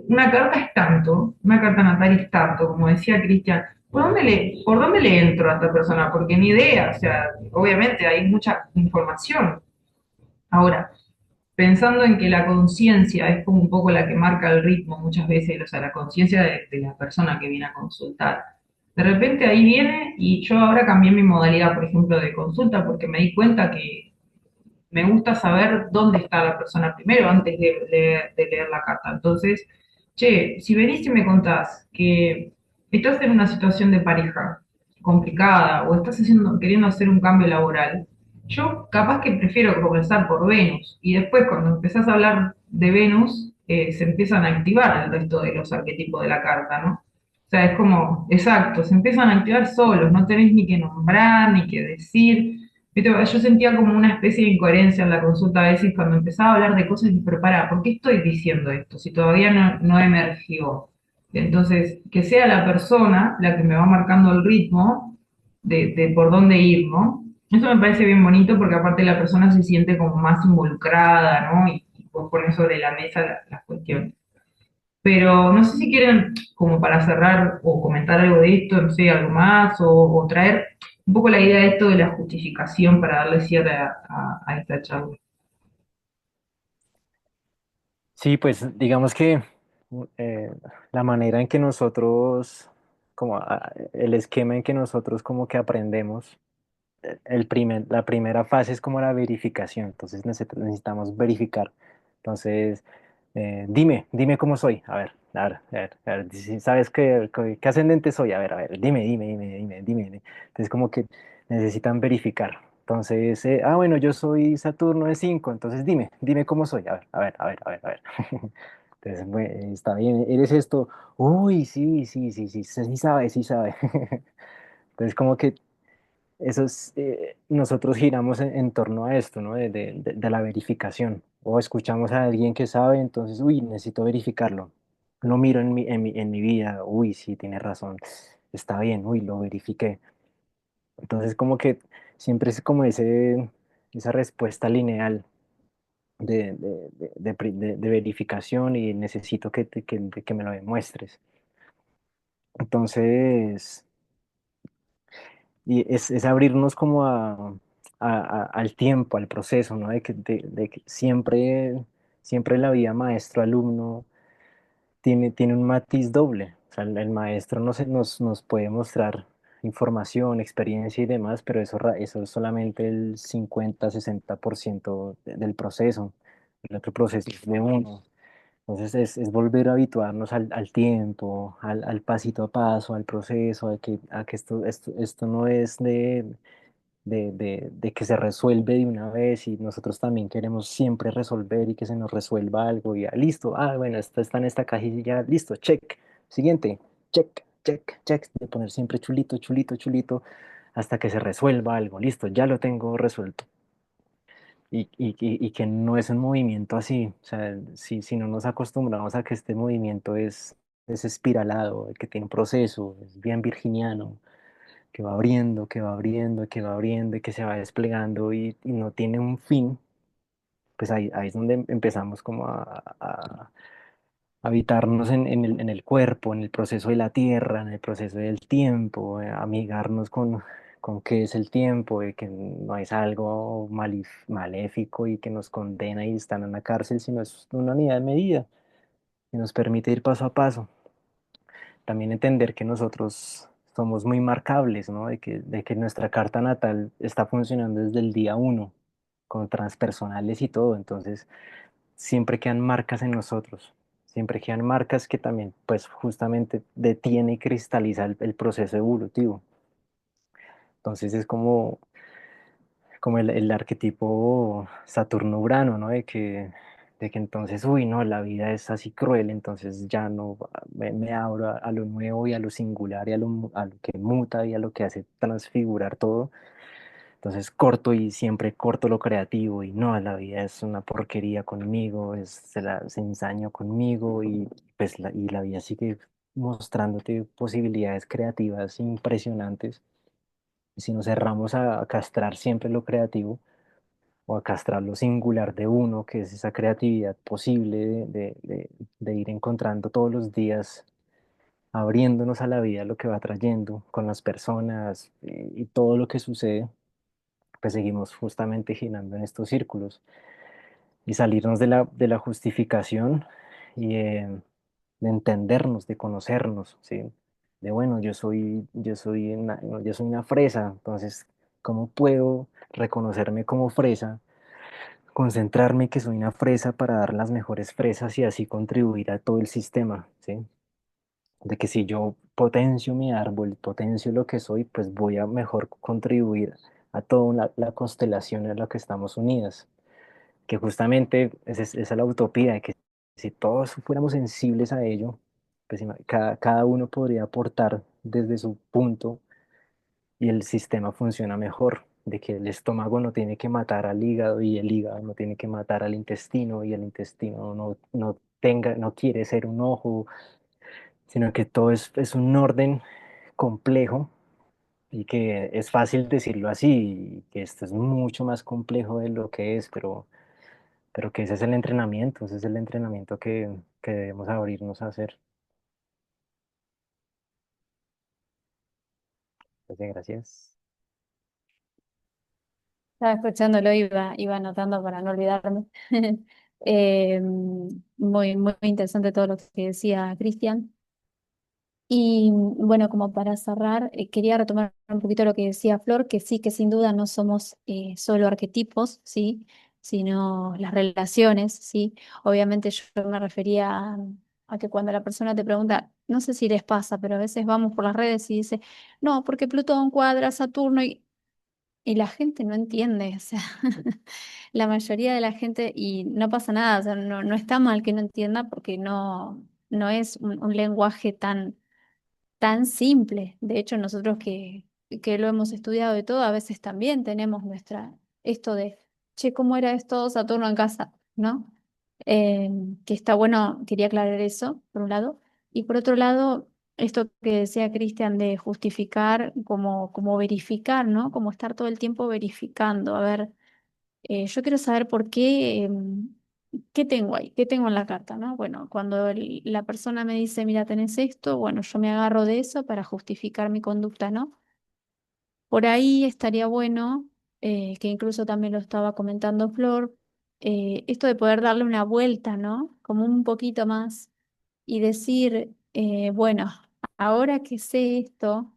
una carta es tanto, una carta natal es tanto, como decía Cristian, por dónde le entro a esta persona? Porque ni idea, o sea, obviamente hay mucha información. Ahora, pensando en que la conciencia es como un poco la que marca el ritmo muchas veces, o sea, la conciencia de la persona que viene a consultar. De repente ahí viene y yo ahora cambié mi modalidad, por ejemplo, de consulta porque me di cuenta que me gusta saber dónde está la persona primero antes de leer la carta. Entonces, che, si venís y me contás que estás en una situación de pareja complicada o estás queriendo hacer un cambio laboral, yo capaz que prefiero comenzar por Venus y después cuando empezás a hablar de Venus, se empiezan a activar el resto de los arquetipos de la carta, ¿no? O sea, es como, exacto, se empiezan a activar solos, no tenés ni que nombrar, ni que decir. Viste, yo sentía como una especie de incoherencia en la consulta a veces cuando empezaba a hablar de cosas y pero pará, ¿por qué estoy diciendo esto? Si todavía no emergió. Entonces, que sea la persona la que me va marcando el ritmo de por dónde ir, ¿no? Eso me parece bien bonito porque aparte la persona se siente como más involucrada, ¿no? Y vos pones sobre la mesa las cuestiones. Pero no sé si quieren, como para cerrar o comentar algo de esto, no sé, algo más, o traer un poco la idea de esto de la justificación para darle cierre a esta charla. Sí, pues digamos que eh, la manera en que nosotros, como el esquema en que nosotros como que aprendemos, la primera fase es como la verificación, entonces necesitamos verificar. Entonces, dime cómo soy, a ver, a ver, si sabes qué ascendente soy, a ver, dime. Entonces como que necesitan verificar. Entonces, bueno, yo soy Saturno de 5, entonces dime cómo soy, a ver. Entonces, está bien, eres esto, uy, sí sabe. Entonces como que nosotros giramos en torno a esto, ¿no? De la verificación. O escuchamos a alguien que sabe, entonces, uy, necesito verificarlo. Lo miro en mi vida, uy, sí, tiene razón, está bien, uy, lo verifiqué. Entonces, como que siempre es como esa respuesta lineal de verificación y necesito que me lo demuestres. Entonces, y es abrirnos como al tiempo, al proceso, ¿no? De que siempre la vida maestro-alumno tiene un matiz doble. O sea, el maestro nos puede mostrar información, experiencia y demás, pero eso es solamente el 50-60% del proceso. El otro proceso es de uno. Entonces es volver a habituarnos al tiempo, al pasito a paso, al proceso, a que esto no es de que se resuelve de una vez y nosotros también queremos siempre resolver y que se nos resuelva algo y ya, listo, bueno, esto está en esta cajilla, listo, check, siguiente, check, de poner siempre chulito, hasta que se resuelva algo, listo, ya lo tengo resuelto. Y que no es un movimiento así, o sea, si no nos acostumbramos a que este movimiento es espiralado, que tiene un proceso, es bien virginiano, que va abriendo, que va abriendo y que se va desplegando y no tiene un fin, pues ahí es donde empezamos como a habitarnos en el cuerpo, en el proceso de la tierra, en el proceso del tiempo, amigarnos con qué es el tiempo, de que no es algo maléfico y que nos condena y está en la cárcel, sino es una unidad de medida. y nos permite ir paso a paso. También entender que nosotros somos muy marcables, ¿no? De que nuestra carta natal está funcionando desde el día uno, con transpersonales y todo. Entonces, siempre quedan marcas en nosotros. Siempre quedan marcas que también, pues, justamente detiene y cristaliza el proceso evolutivo. Entonces, es como el arquetipo Saturno-Urano, ¿no? De que entonces, uy, no, la vida es así cruel, entonces ya no me abro a lo nuevo y a lo singular y a lo que muta y a lo que hace transfigurar todo. Entonces corto y siempre corto lo creativo y no, la vida es una porquería conmigo, se ensaña conmigo y pues la vida sigue mostrándote posibilidades creativas impresionantes. Y si nos cerramos a castrar siempre lo creativo, o a castrar lo singular de uno, que es esa creatividad posible de ir encontrando todos los días, abriéndonos a la vida lo que va trayendo con las personas y todo lo que sucede, pues seguimos justamente girando en estos círculos y salirnos de la justificación y de entendernos, de conocernos, ¿sí? De bueno, yo soy una fresa, entonces, ¿cómo puedo reconocerme como fresa, concentrarme que soy una fresa para dar las mejores fresas y así contribuir a todo el sistema, ¿sí? De que si yo potencio mi árbol, potencio lo que soy, pues voy a mejor contribuir a toda la constelación en la que estamos unidas, que justamente esa es la utopía, de que si todos fuéramos sensibles a ello, pues cada uno podría aportar desde su punto y el sistema funciona mejor, de que el estómago no tiene que matar al hígado y el hígado no tiene que matar al intestino y el intestino no quiere ser un ojo, sino que todo es un orden complejo y que es fácil decirlo así, y que esto es mucho más complejo de lo que es, pero que ese es el entrenamiento que debemos abrirnos a hacer. Muchas gracias. Estaba escuchándolo, iba anotando para no olvidarme. Muy, muy interesante todo lo que decía Cristian. Y bueno, como para cerrar, quería retomar un poquito lo que decía Flor, que sí, que sin duda no somos solo arquetipos, ¿sí? Sino las relaciones, ¿sí? Obviamente yo me refería a que cuando la persona te pregunta, no sé si les pasa, pero a veces vamos por las redes y dice, no, porque Plutón cuadra a Saturno y la gente no entiende, o sea, la mayoría de la gente, y no pasa nada, o sea, no está mal que no entienda porque no es un lenguaje tan simple. De hecho, nosotros que lo hemos estudiado de todo, a veces también tenemos esto de, che, ¿cómo era esto Saturno en casa? ¿No? Eh, que está bueno, quería aclarar eso, por un lado. Y por otro lado, esto que decía Cristian de justificar como verificar, ¿no? Como estar todo el tiempo verificando. A ver, yo quiero saber por qué, qué tengo ahí, qué tengo en la carta, ¿no? Bueno, cuando la persona me dice, mira, tenés esto, bueno, yo me agarro de eso para justificar mi conducta, ¿no? Por ahí estaría bueno, que incluso también lo estaba comentando Flor, esto de poder darle una vuelta, ¿no? Como un poquito más y decir, bueno, ahora que sé esto,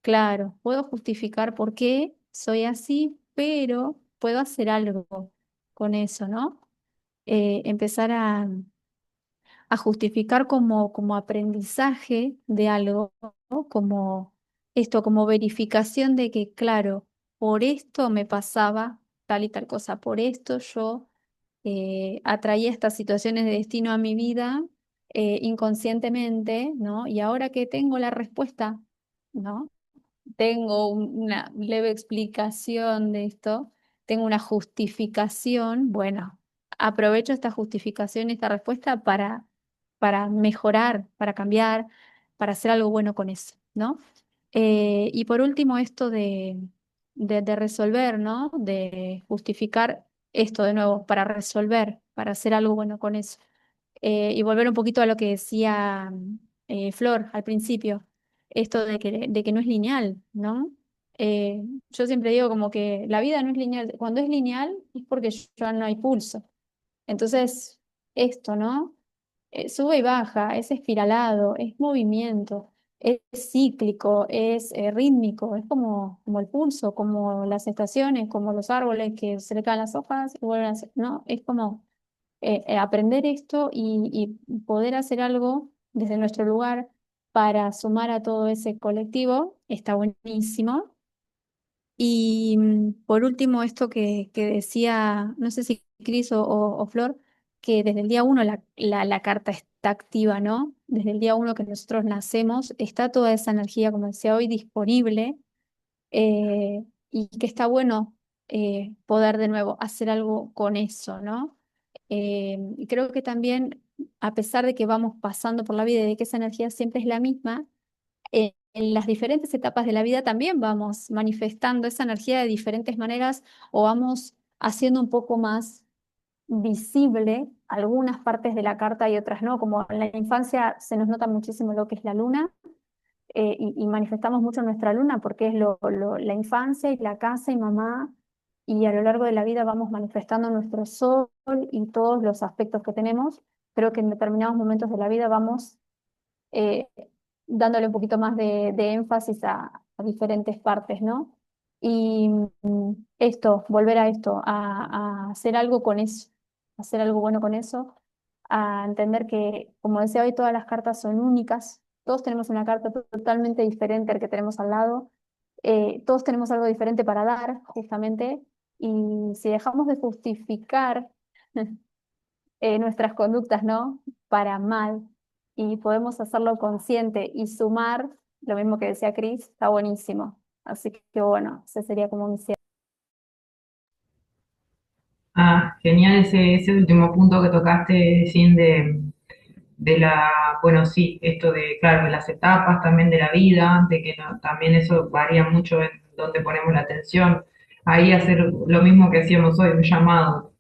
claro, puedo justificar por qué soy así, pero puedo hacer algo con eso, ¿no? Empezar a justificar como aprendizaje de algo, ¿no? Como esto, como verificación de que, claro, por esto me pasaba tal y tal cosa, por esto yo atraía estas situaciones de destino a mi vida inconscientemente, ¿no? Y ahora que tengo la respuesta, ¿no? Tengo una leve explicación de esto, tengo una justificación, bueno, aprovecho esta justificación y esta respuesta para mejorar, para cambiar, para hacer algo bueno con eso, ¿no? Y por último, esto de resolver, ¿no? De justificar esto de nuevo, para resolver, para hacer algo bueno con eso. Y volver un poquito a lo que decía Flor al principio, esto de que no es lineal, ¿no? Yo siempre digo como que la vida no es lineal. Cuando es lineal es porque ya no hay pulso. Entonces, esto, ¿no? sube y baja, es espiralado, es movimiento, es cíclico, es rítmico, es como el pulso, como las estaciones, como los árboles que se le caen las hojas y vuelven ¿no? Es como aprender esto y poder hacer algo desde nuestro lugar para sumar a todo ese colectivo, está buenísimo. Y por último, esto que decía, no sé si Cris o Flor, que desde el día uno la carta está activa, ¿no? Desde el día uno que nosotros nacemos, está toda esa energía, como decía hoy, disponible, y que está bueno poder de nuevo hacer algo con eso, ¿no? Y creo que también, a pesar de que vamos pasando por la vida y de que esa energía siempre es la misma, en las diferentes etapas de la vida también vamos manifestando esa energía de diferentes maneras o vamos haciendo un poco más visible algunas partes de la carta y otras no, como en la infancia se nos nota muchísimo lo que es la luna, y manifestamos mucho nuestra luna porque es la infancia y la casa y mamá, y a lo largo de la vida vamos manifestando nuestro sol y todos los aspectos que tenemos. Creo que en determinados momentos de la vida vamos eh, dándole un poquito más de énfasis a diferentes partes, ¿no? Y esto, volver a esto, a hacer algo con eso, hacer algo bueno con eso, a entender que, como decía hoy, todas las cartas son únicas, todos tenemos una carta totalmente diferente al que tenemos al lado, todos tenemos algo diferente para dar, justamente, y si dejamos de justificar nuestras conductas, ¿no? Para mal, y podemos hacerlo consciente y sumar, lo mismo que decía Cris, está buenísimo. Así que bueno, ese sería como mi cierre. Ah, genial ese último punto que tocaste, Sin, de la, bueno, sí, esto de, claro, de las etapas también de la vida, de que también eso varía mucho en dónde ponemos la atención. Ahí hacer lo mismo que hacíamos hoy, un llamado.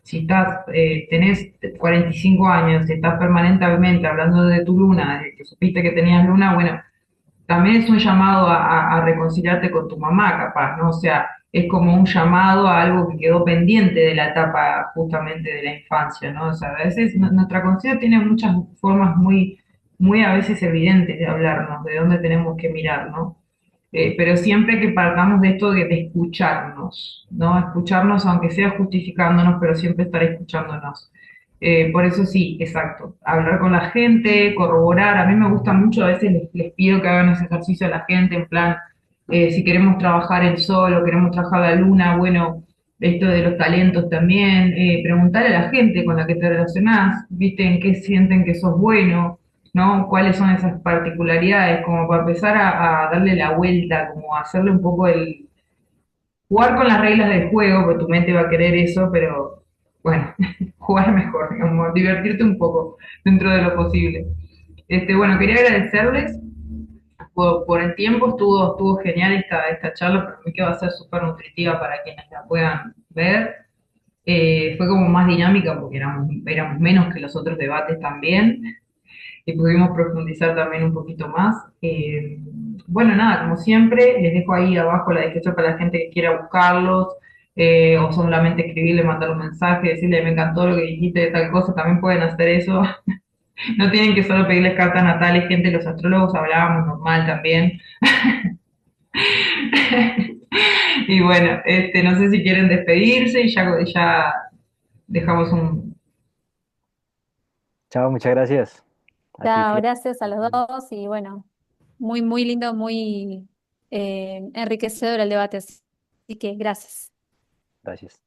Si estás, tenés 45 años, si estás permanentemente hablando de tu luna, de que supiste que tenías luna, bueno, también es un llamado a reconciliarte con tu mamá, capaz, ¿no? O sea, es como un llamado a algo que quedó pendiente de la etapa justamente de la infancia, ¿no? O sea, a veces nuestra conciencia tiene muchas formas muy a veces evidentes de hablarnos, de dónde tenemos que mirar, ¿no? Pero siempre que partamos de esto de escucharnos, ¿no? Escucharnos aunque sea justificándonos, pero siempre estar escuchándonos. Por eso sí, exacto. Hablar con la gente, corroborar. A mí me gusta mucho, a veces les pido que hagan ese ejercicio a la gente, en plan, si queremos trabajar el sol o queremos trabajar la luna, bueno, esto de los talentos también, preguntar a la gente con la que te relacionás, viste, en qué sienten que sos bueno, ¿no? ¿Cuáles son esas particularidades? Como para empezar a darle la vuelta, como a hacerle un poco el... Jugar con las reglas del juego, porque tu mente va a querer eso, pero bueno, jugar mejor, digamos, divertirte un poco dentro de lo posible. Bueno, quería agradecerles por el tiempo, estuvo genial esta charla, pero mí que va a ser súper nutritiva para quienes la puedan ver. Fue como más dinámica porque éramos menos que los otros debates también y pudimos profundizar también un poquito más. Bueno, nada, como siempre, les dejo ahí abajo la descripción para la gente que quiera buscarlos, o solamente escribirle, mandar un mensaje, decirle me encantó lo que dijiste de tal cosa, también pueden hacer eso. No tienen que solo pedirles cartas natales, gente, los astrólogos hablábamos normal también. Y bueno, no sé si quieren despedirse y ya dejamos un... Chao, muchas gracias. A ti, Chao, Flor. gracias a los dos y bueno, muy, muy lindo, muy enriquecedor el debate. Así que gracias. Gracias.